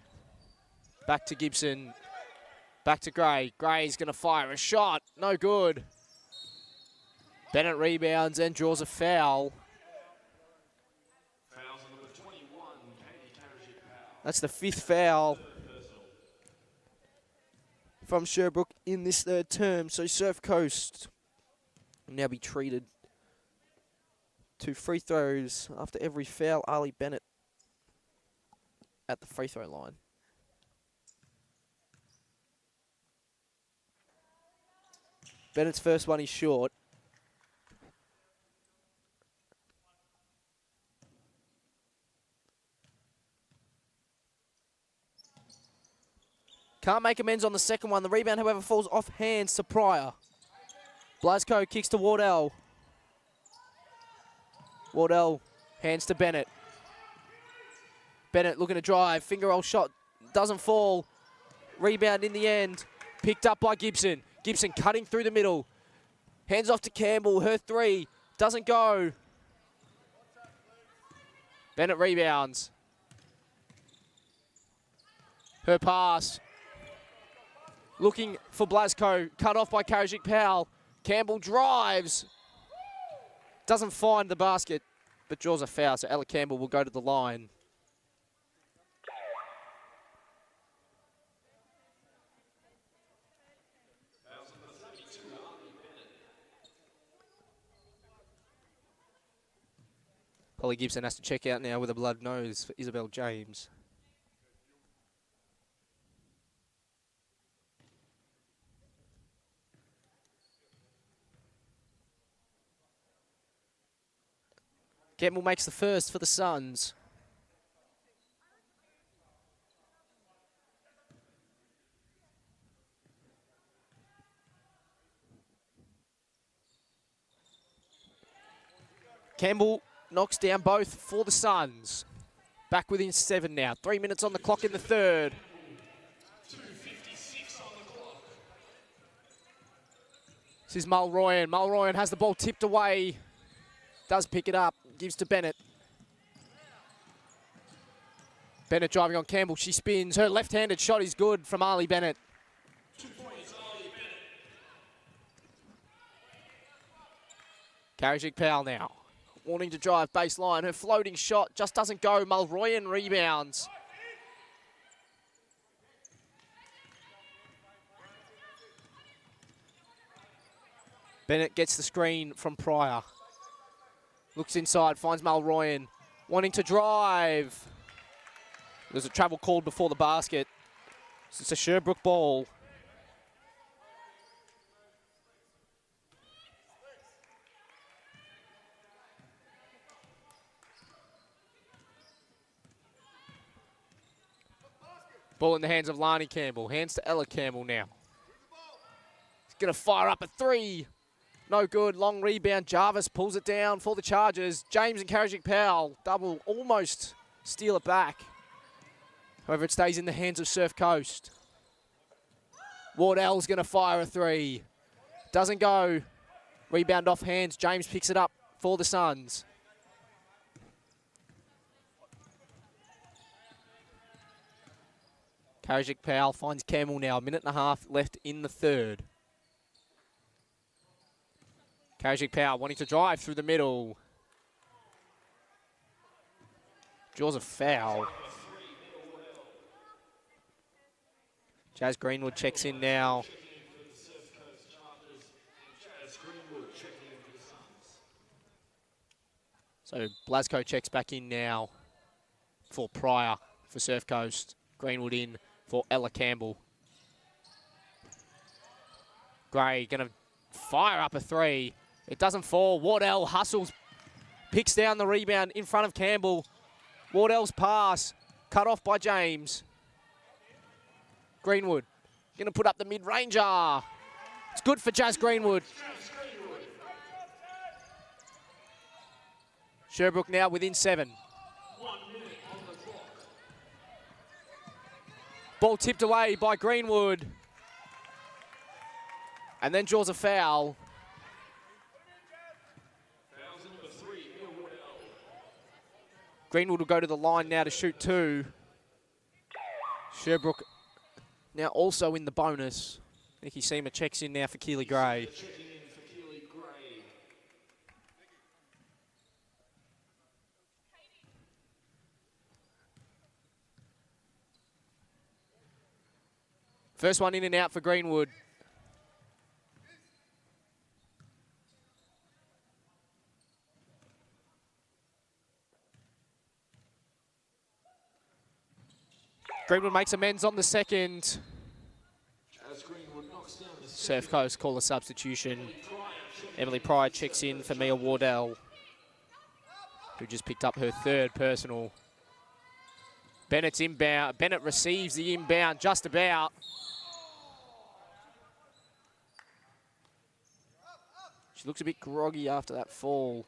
Back to Gibson. Back to Gray. Gray's going to fire a shot. No good. Bennett rebounds and draws a foul. That's the 5th foul from Sherbrooke in this third term. So Surf Coast will now be treated to free throws after every foul. Ali Bennett at the free throw line. Bennett's first one is short. Can't make amends on the second one. The rebound, however, falls off hands to Pryor. Blasco kicks to Wardell. Wardell hands to Bennett. Bennett looking to drive. Finger roll shot. Doesn't fall. Rebound in the end. Picked up by Gibson. Gibson cutting through the middle. Hands off to Campbell. Her 3. Doesn't go. Bennett rebounds. Her pass. Looking for Blasco, cut off by Karajic Powell. Campbell drives. Doesn't find the basket, but draws a foul, so Ella Campbell will go to the line. Holly Gibson has to check out now with a blood nose for Isabel James. Campbell makes the first for the Suns. Campbell knocks down both for the Suns. Back within 7 now. 3 minutes on the clock in the third. 2:56 on the clock. This is Mulroyan. Mulroyan has the ball tipped away. Does pick it up. Gives to Bennett. Bennett driving on Campbell. She spins. Her left-handed shot is good from Ali Bennett. 2 points, Ali Bennett. Karajic Powell now. Wanting to drive baseline. Her floating shot just doesn't go. Mulroyan rebounds. Bennett gets the screen from Pryor. Looks inside, finds Mulroyan, wanting to drive. There's a travel called before the basket. So it's a Sherbrooke ball. Ball in the hands of Lani Campbell. Hands to Ella Campbell now. He's going to fire up a three. No good. Long rebound. Jarvis pulls it down for the Chargers. James and Karajic-Powell double, almost steal it back. However, it stays in the hands of Surf Coast. Wardell's going to fire a three. Doesn't go. Rebound off hands. James picks it up for the Suns. Karajic-Powell finds Campbell now. A minute and a half left in the third. Karajic-Powell wanting to drive through the middle. Draws a foul. Jazz Greenwood checks in now. So Blasco checks back in now for Pryor for Surf Coast. Greenwood in for Ella Campbell. Gray going to fire up a three. It doesn't fall. Wardell hustles, picks down the rebound in front of Campbell. Wardell's pass cut off by James. Greenwood going to put up the mid-ranger. It's good for Jazz Greenwood. Sherbrooke now within 7. Ball tipped away by Greenwood. And then draws a foul. Greenwood will go to the line now to shoot 2. Sherbrooke now also in the bonus. Nikki Seamer checks in now for Keely Gray. First one in and out for Greenwood. Greenwood makes amends on the second. Surf Coast call a substitution. Emily Pryor checks in for Mia Wardell, who just picked up her 3rd personal. Bennett's inbound. Bennett receives the inbound just about. She looks a bit groggy after that fall.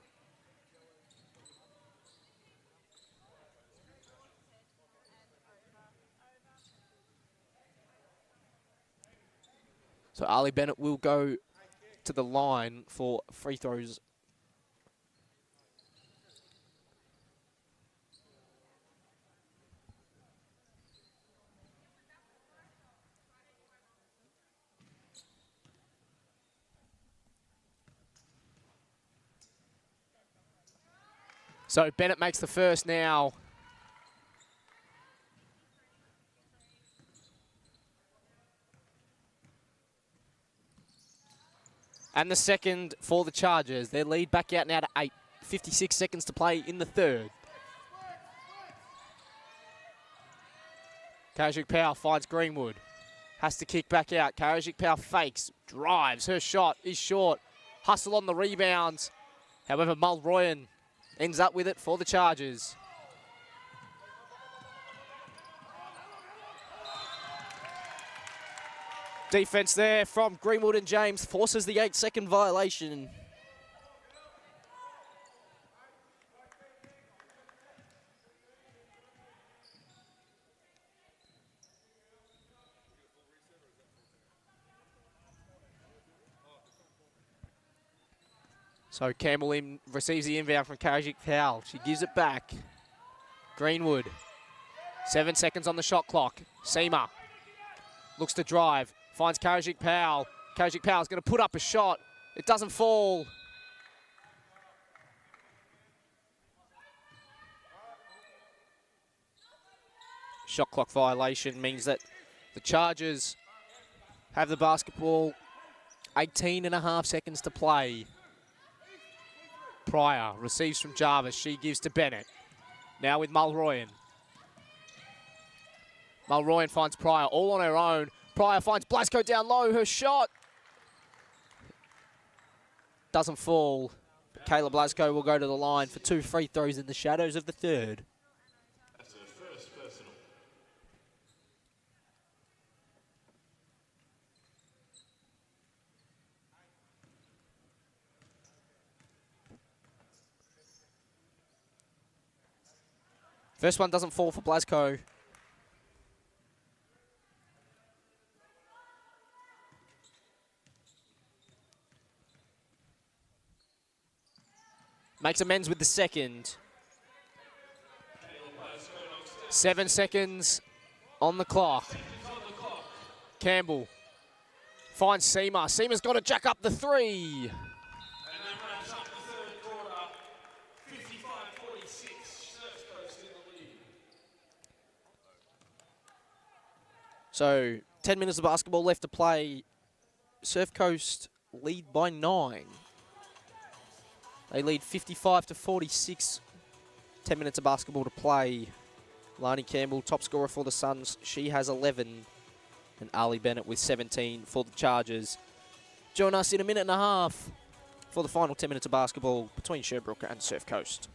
So Ali Bennett will go to the line for free throws. So Bennett makes the first now. And the second for the Chargers. Their lead back out now to 8. 56 seconds to play in the third. Karajic-Powell finds Greenwood. Has to kick back out. Karajic-Powell fakes, drives. Her shot is short. Hustle on the rebounds. However, Mulroyan ends up with it for the Chargers. Defense there from Greenwood and James forces the 8-second violation. So Campbell receives the inbound from Karajic-Powell. She gives it back. Greenwood. 7 seconds on the shot clock. Seamer looks to drive. Finds Karajic-Powell. Karajic-Powell's going to put up a shot. It doesn't fall. Shot clock violation means that the Chargers have the basketball 18.5 seconds to play. Pryor receives from Jarvis. She gives to Bennett. Now with Mulroyan. Mulroyan finds Pryor all on her own. Pryor finds Blasco down low. Her shot doesn't fall. Kayla Blasco will go to the line for 2 free throws in the shadows of the third. That's her first personal. First one doesn't fall for Blasco. Makes amends with the second. 7 seconds on the clock. Campbell finds Seema. Seema's got to jack up the three. And that wraps up the third quarter. 55-46. Surfcoast in the lead. So 10 minutes of basketball left to play. Surfcoast lead by 9. They lead 55-46. 10 minutes of basketball to play. Lani Campbell, top scorer for the Suns. She has 11. And Ali Bennett with 17 for the Chargers. Join us in a minute and a half for the final 10 minutes of basketball between Sherbrooke and Surfcoast.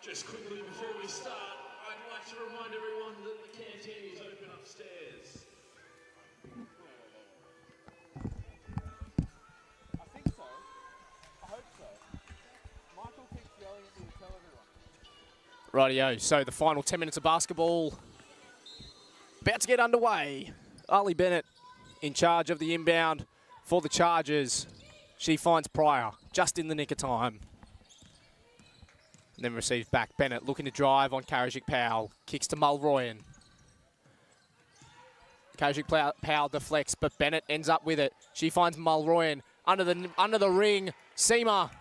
Just quickly before we start, I'd like to remind everyone that the canteen is open upstairs. I think so. I hope so. Michael keeps yelling at me to tell everyone. Rightio, so the final 10 minutes of basketball about to get underway. Ali Bennett in charge of the inbound for the Chargers. She finds Pryor just in the nick of time. And then receives back. Bennett looking to drive on Karajic Powell. Kicks to Mulroyan. Karajic Powell deflects, but Bennett ends up with it. She finds Mulroyan under the ring. Seema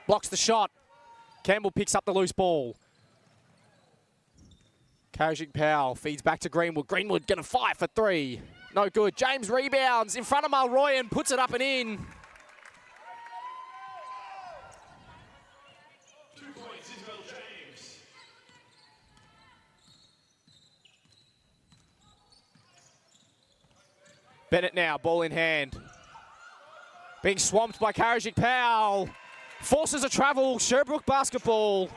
blocks the shot. Campbell picks up the loose ball. Karajic Powell feeds back to Greenwood. Greenwood going to fire for three. No good. James rebounds in front of Mulroyan. Puts it up and in. 2 points, Isabel James. Bennett now, ball in hand. Being swamped by Karajic Powell. Forces a travel. Sherbrooke basketball.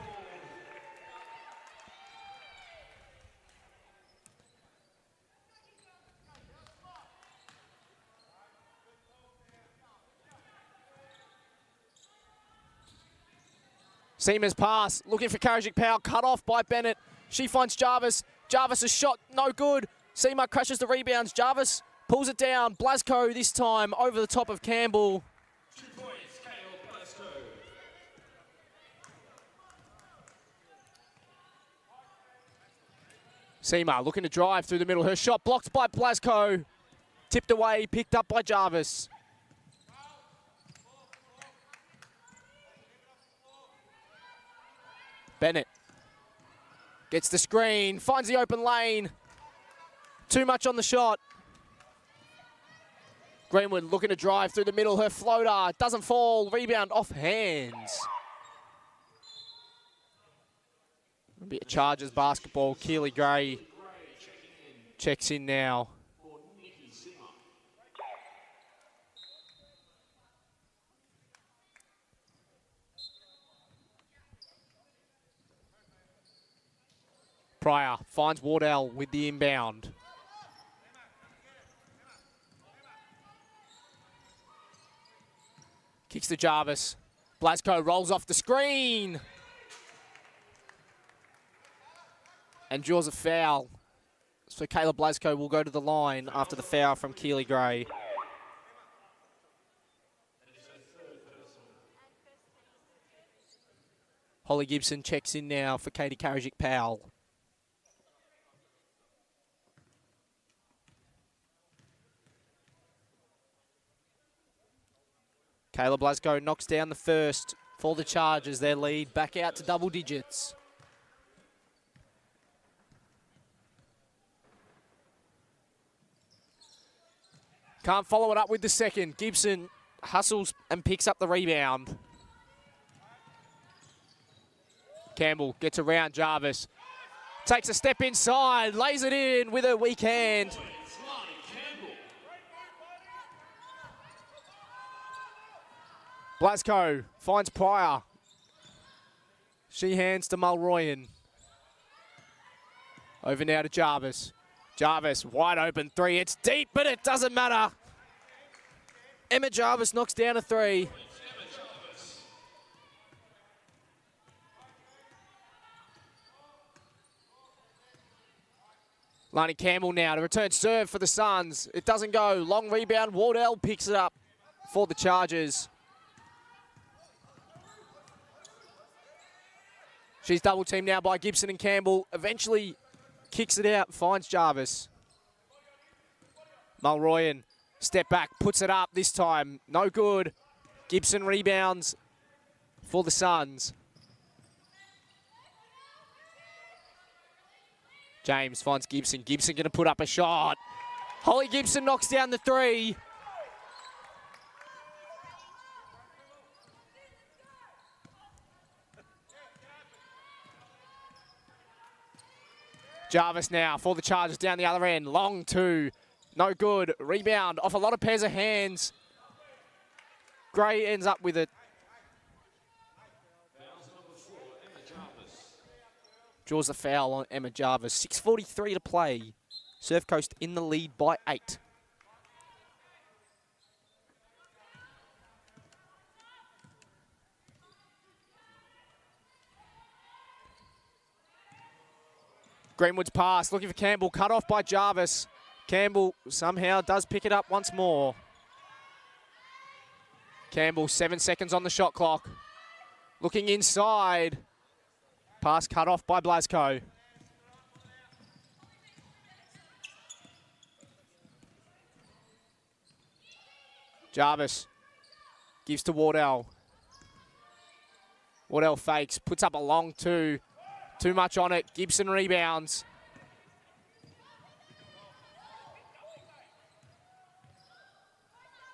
Seema's pass, looking for Karajic Powell, cut off by Bennett. She finds Jarvis. Jarvis' shot, no good. Seema crashes the rebounds. Jarvis pulls it down. Blasco this time over the top of Campbell. 2 points, Kale Blasco. Seema looking to drive through the middle. Her shot blocked by Blasco. Tipped away, picked up by Jarvis. Bennett gets the screen, finds the open lane. Too much on the shot. Greenwood looking to drive through the middle. Her floater doesn't fall. Rebound off hands. It'll be a Chargers basketball. Keely Gray checks in now. Pryor finds Wardell with the inbound. Kicks to Jarvis. Blasco rolls off the screen. And draws a foul. So Kayla Blasco will go to the line after the foul from Keely Gray. Holly Gibson checks in now for Katie Karajic-Powell. Kayla Blasco knocks down the first for the Chargers. Their lead back out to double digits. Can't follow it up with the second. Gibson hustles and picks up the rebound. Campbell gets around Jarvis. Takes a step inside, lays it in with her weak hand. Blasco finds Pryor. She hands to Mulroyan. Over now to Jarvis. Jarvis, wide open three. It's deep, but it doesn't matter. Emma Jarvis knocks down a three. Lani Campbell now to return serve for the Suns. It doesn't go. Long rebound. Wardell picks it up for the Chargers. She's double teamed now by Gibson and Campbell. Eventually kicks it out, finds Jarvis. Mulroyan, step back, puts it up this time. No good. Gibson rebounds for the Suns. James finds Gibson. Gibson going to put up a shot. Holly Gibson knocks down the three. Jarvis now for the Chargers down the other end. Long two. No good. Rebound off a lot of pairs of hands. Gray ends up with it. Draws a foul on Emma Jarvis. 6:43 to play. Surfcoast in the lead by 8. Greenwood's pass, looking for Campbell, cut off by Jarvis. Campbell somehow does pick it up once more. Campbell, 7 seconds on the shot clock. Looking inside. Pass cut off by Blasco. Jarvis gives to Wardell. Wardell fakes, puts up a long two. Too much on it. Gibson rebounds.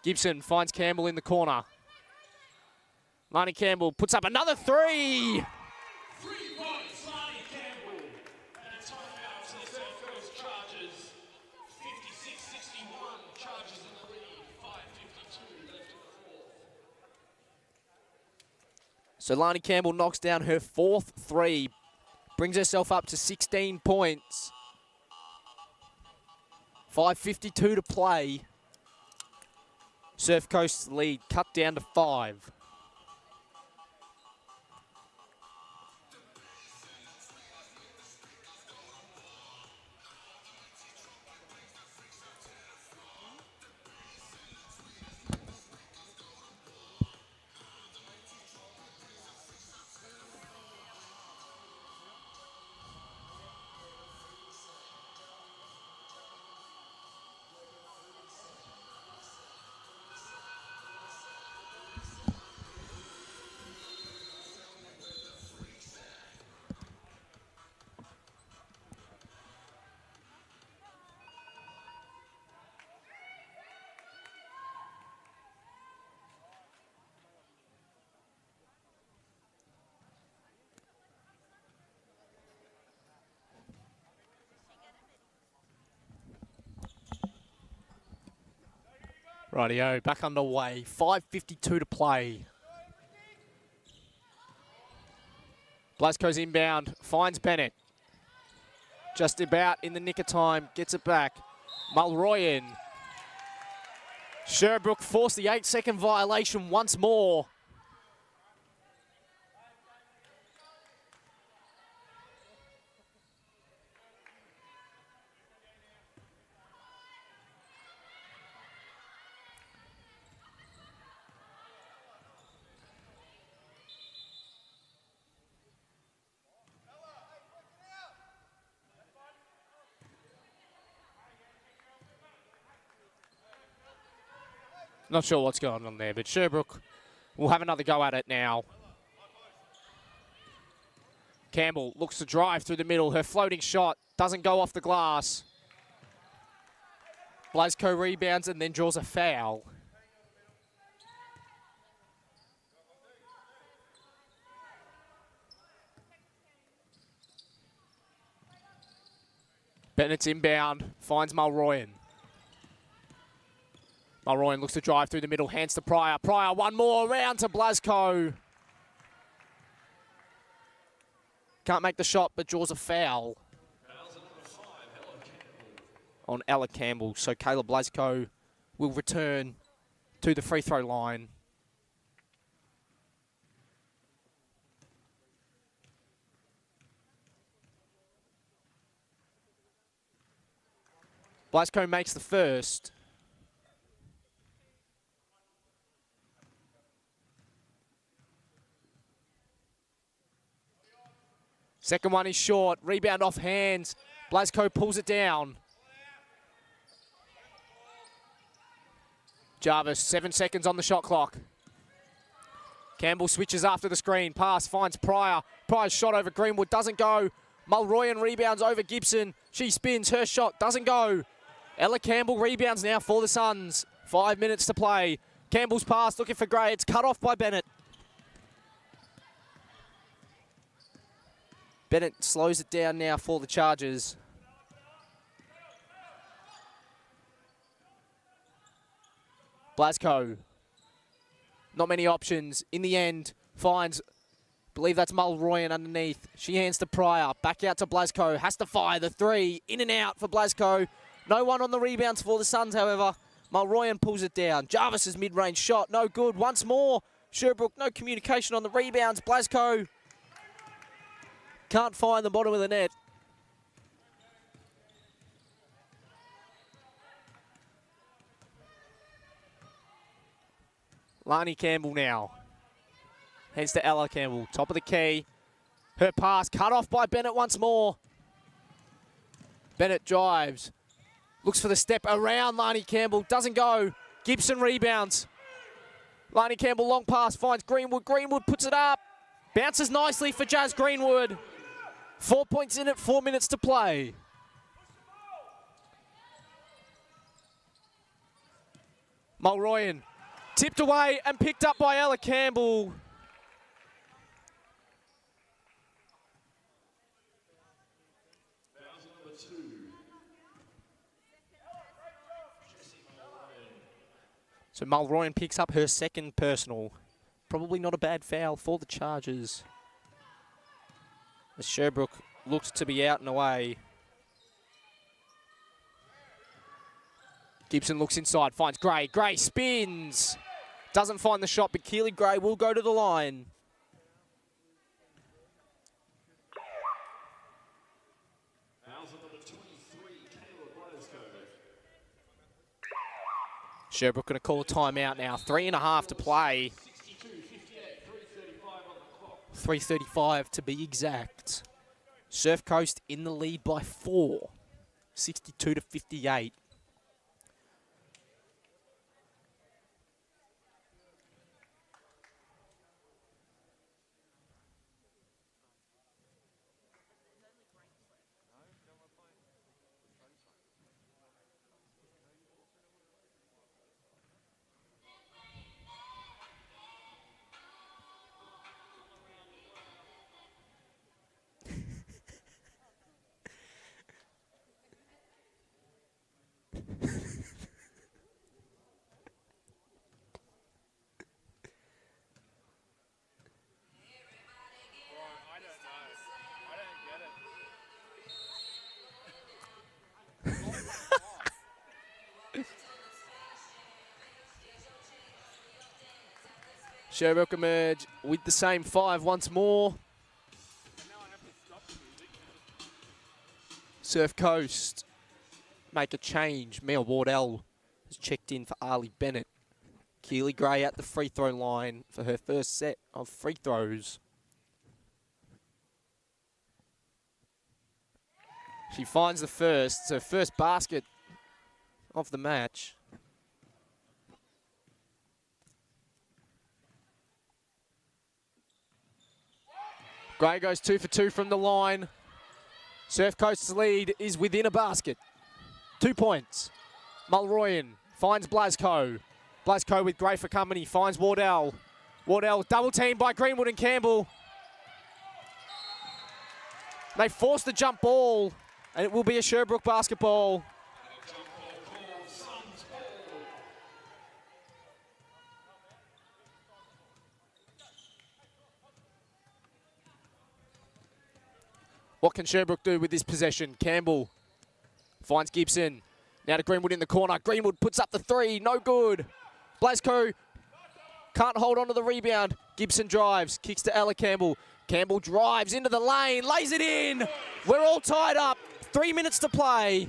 Gibson finds Campbell in the corner. Lani Campbell puts up another three. 3 points, Lani Campbell. And a timeout to the Surfcoast Chargers. 56-61. Chargers in the lead. 5:52 left in the fourth. So Lani Campbell knocks down her 4th three. Brings herself up to 16 points. 5:52 to play. Surfcoast's lead cut down to 5. Rightio, back underway. 5:52 to play. Blasco's inbound, finds Bennett. Just about in the nick of time, gets it back. Mulroyan. Sherbrooke forced the 8-second violation once more. Not sure what's going on there, but Sherbrooke will have another go at it now. Campbell looks to drive through the middle. Her floating shot doesn't go off the glass. Blasco rebounds and then draws a foul. Bennett's inbound, finds Mulroyan. Mulroyan looks to drive through the middle, hands to Pryor. Pryor, one more, around to Blasco. Can't make the shot, but draws a foul on Ella Campbell. So Caleb Blasco will return to the free throw line. Blasco makes the first. Second one is short. Rebound off hands. Blasco pulls it down. Jarvis, 7 seconds on the shot clock. Campbell switches after the screen. Pass finds Pryor. Pryor's shot over Greenwood doesn't go. Mulroyan rebounds over Gibson. She spins. Her shot doesn't go. Ella Campbell rebounds now for the Suns. 5 minutes to play. Campbell's pass looking for Gray. It's cut off by Bennett. Bennett slows it down now for the Chargers. Blasco. Not many options. In the end, finds, believe that's Mulroyan underneath. She hands to Pryor. Back out to Blasco. Has to fire the three. In and out for Blasco. No one on the rebounds for the Suns, however. Mulroyan pulls it down. Jarvis's mid-range shot. No good. Once more. Sherbrooke, no communication on the rebounds. Blasco can't find the bottom of the net. Lani Campbell now. Heads to Ella Campbell. Top of the key. Her pass cut off by Bennett once more. Bennett drives. Looks for the step around Lani Campbell. Doesn't go. Gibson rebounds. Lani Campbell long pass finds Greenwood. Greenwood puts it up. Bounces nicely for Jazz Greenwood. 4 points in it, 4 minutes to play. Mulroyan tipped away and picked up by Ella Campbell. So Mulroyan picks up her second personal. Probably not a bad foul for the Chargers. As Sherbrooke looked to be out and away. Gibson looks inside, finds Gray. Gray spins. Doesn't find the shot, but Keely Gray will go to the line. Sherbrooke going to call a timeout now. 3.5 to play. 3:35 to be exact. Surfcoast in the lead by 4. 62 to 58. Sherbrooke emerge with the same 5 once more. Surf Coast make a change. Mia Wardell has checked in for Ali Bennett. Keely Gray at the free throw line for her first set of free throws. She finds the first. It's her first basket of the match. Gray goes 2 for 2 from the line. Surf Coast's lead is within a basket. 2 points. Mulroyan finds Blasco. Blasco with Gray for company, finds Wardell. Wardell double teamed by Greenwood and Campbell. They force the jump ball, and it will be a Sherbrooke basketball. What can Sherbrooke do with this possession? Campbell finds Gibson. Now to Greenwood in the corner. Greenwood puts up the 3. No good. Blasco can't hold on to the rebound. Gibson drives. Kicks to Ella Campbell. Campbell drives into the lane. Lays it in. We're all tied up. 3 minutes to play.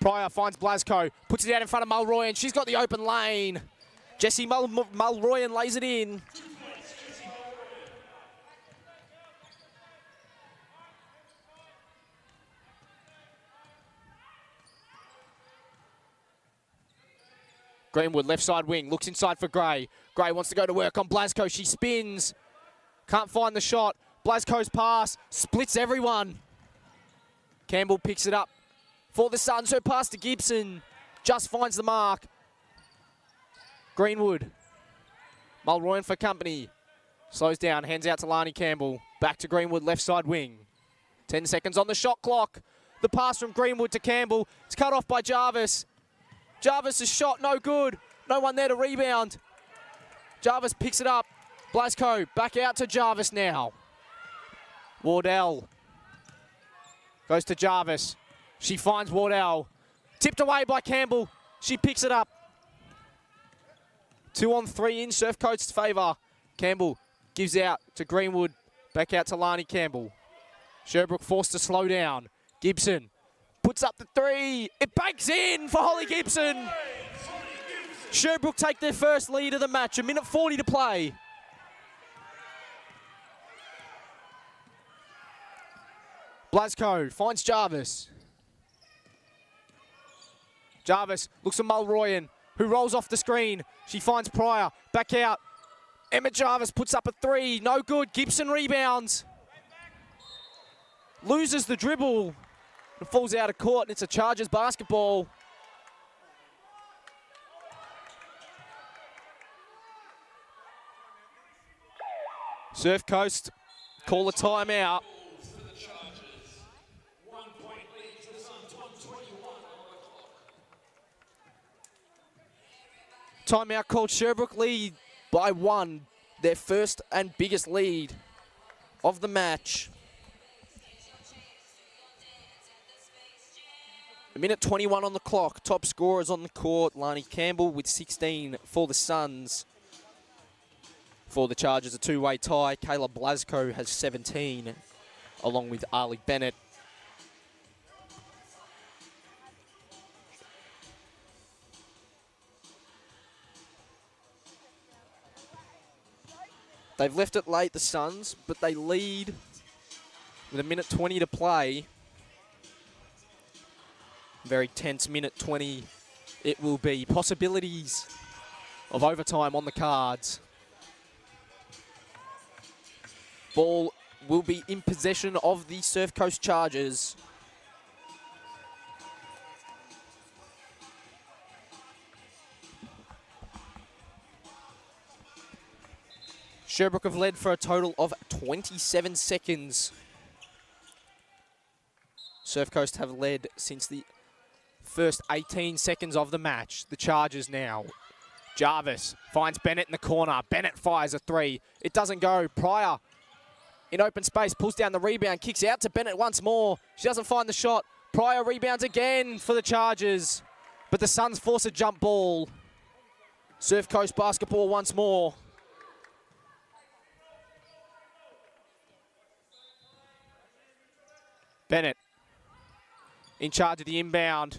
Pryor finds Blasco. Puts it out in front of Mulroyan. She's got the open lane. Jessie Mulroyan lays it in. Greenwood, left side wing, looks inside for Gray. Gray wants to go to work on Blasco. She spins. Can't find the shot. Blasco's pass splits everyone. Campbell picks it up for the Suns. Her pass to Gibson. Just finds the mark. Greenwood. Mulroyan for company. Slows down, hands out to Lani Campbell. Back to Greenwood, left side wing. 10 seconds on the shot clock. The pass from Greenwood to Campbell. It's cut off by Jarvis. Jarvis' shot, no good. No one there to rebound. Jarvis picks it up. Blasco back out to Jarvis now. Wardell goes to Jarvis. She finds Wardell. Tipped away by Campbell. She picks it up. 2 on 3 in Surf Coast's favour. Campbell gives out to Greenwood. Back out to Lani Campbell. Sherbrooke forced to slow down. Gibson puts up the 3. It banks in for Holly Gibson. Sherbrooke take their first lead of the match. 1:40 to play. Blasco finds Jarvis. Jarvis looks at Mulroyan, who rolls off the screen. She finds Pryor. Back out. Emma Jarvis puts up a 3. No good. Gibson rebounds. Loses the dribble. It falls out of court, and it's a Chargers basketball. Surf Coast call a timeout. Timeout called. Sherbrooke lead by 1. Their first and biggest lead of the match. 1:21 on the clock. Top scorers on the court. Lani Campbell with 16 for the Suns. For the Chargers, a 2-way tie. Kayla Blasco has 17, along with Ali Bennett. They've left it late, the Suns, but they lead with 1:20 to play. Very tense 1:20 it will be. Possibilities of overtime on the cards. Ball will be in possession of the Surf Coast Chargers. Sherbrooke have led for a total of 27 seconds. Surf Coast have led since the first 18 seconds of the match. The Chargers now. Jarvis finds Bennett in the corner. Bennett fires a 3. It doesn't go. Pryor in open space pulls down the rebound. Kicks out to Bennett once more. She doesn't find the shot. Pryor rebounds again for the Chargers. But the Suns force a jump ball. Surf Coast basketball once more. Bennett in charge of the inbound.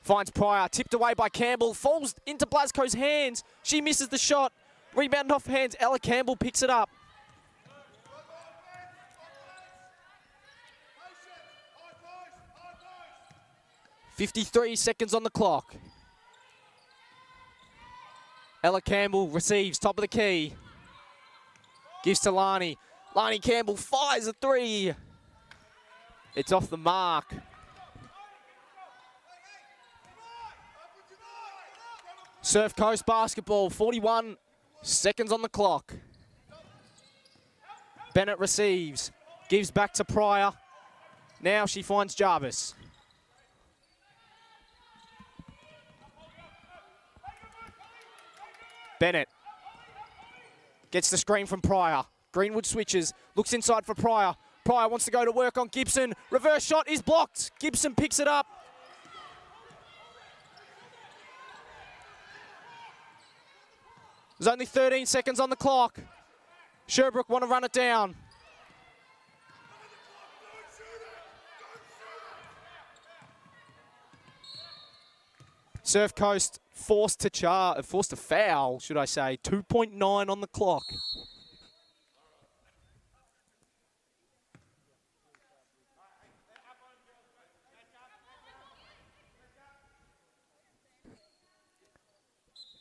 Finds Pryor, tipped away by Campbell, falls into Blasco's hands. She misses the shot. Rebound off hands. Ella Campbell picks it up. .53 seconds on the clock. Ella Campbell receives, top of the key. Gives to Lani. Lani Campbell fires a three. It's off the mark. Surf Coast basketball, 41 seconds on the clock. Bennett receives, gives back to Pryor. Now she finds Jarvis. Bennett gets the screen from Pryor. Greenwood switches, looks inside for Pryor. Pryor wants to go to work on Gibson. Reverse shot is blocked. Gibson picks it up. There's only 13 seconds on the clock. Sherbrooke want to run it down. Surf Coast forced to foul, should I say. 2.9 on the clock.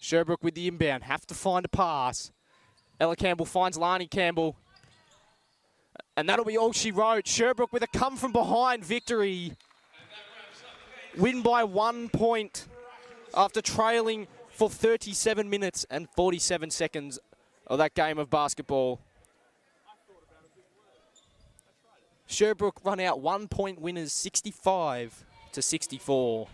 Sherbrooke with the inbound, have to find a pass. Ella Campbell finds Lani Campbell. And that'll be all she wrote. Sherbrooke with a come from behind victory. Win by 1 point after trailing for 37 minutes and 47 seconds of that game of basketball. Sherbrooke run out 1 point winners 65 to 64.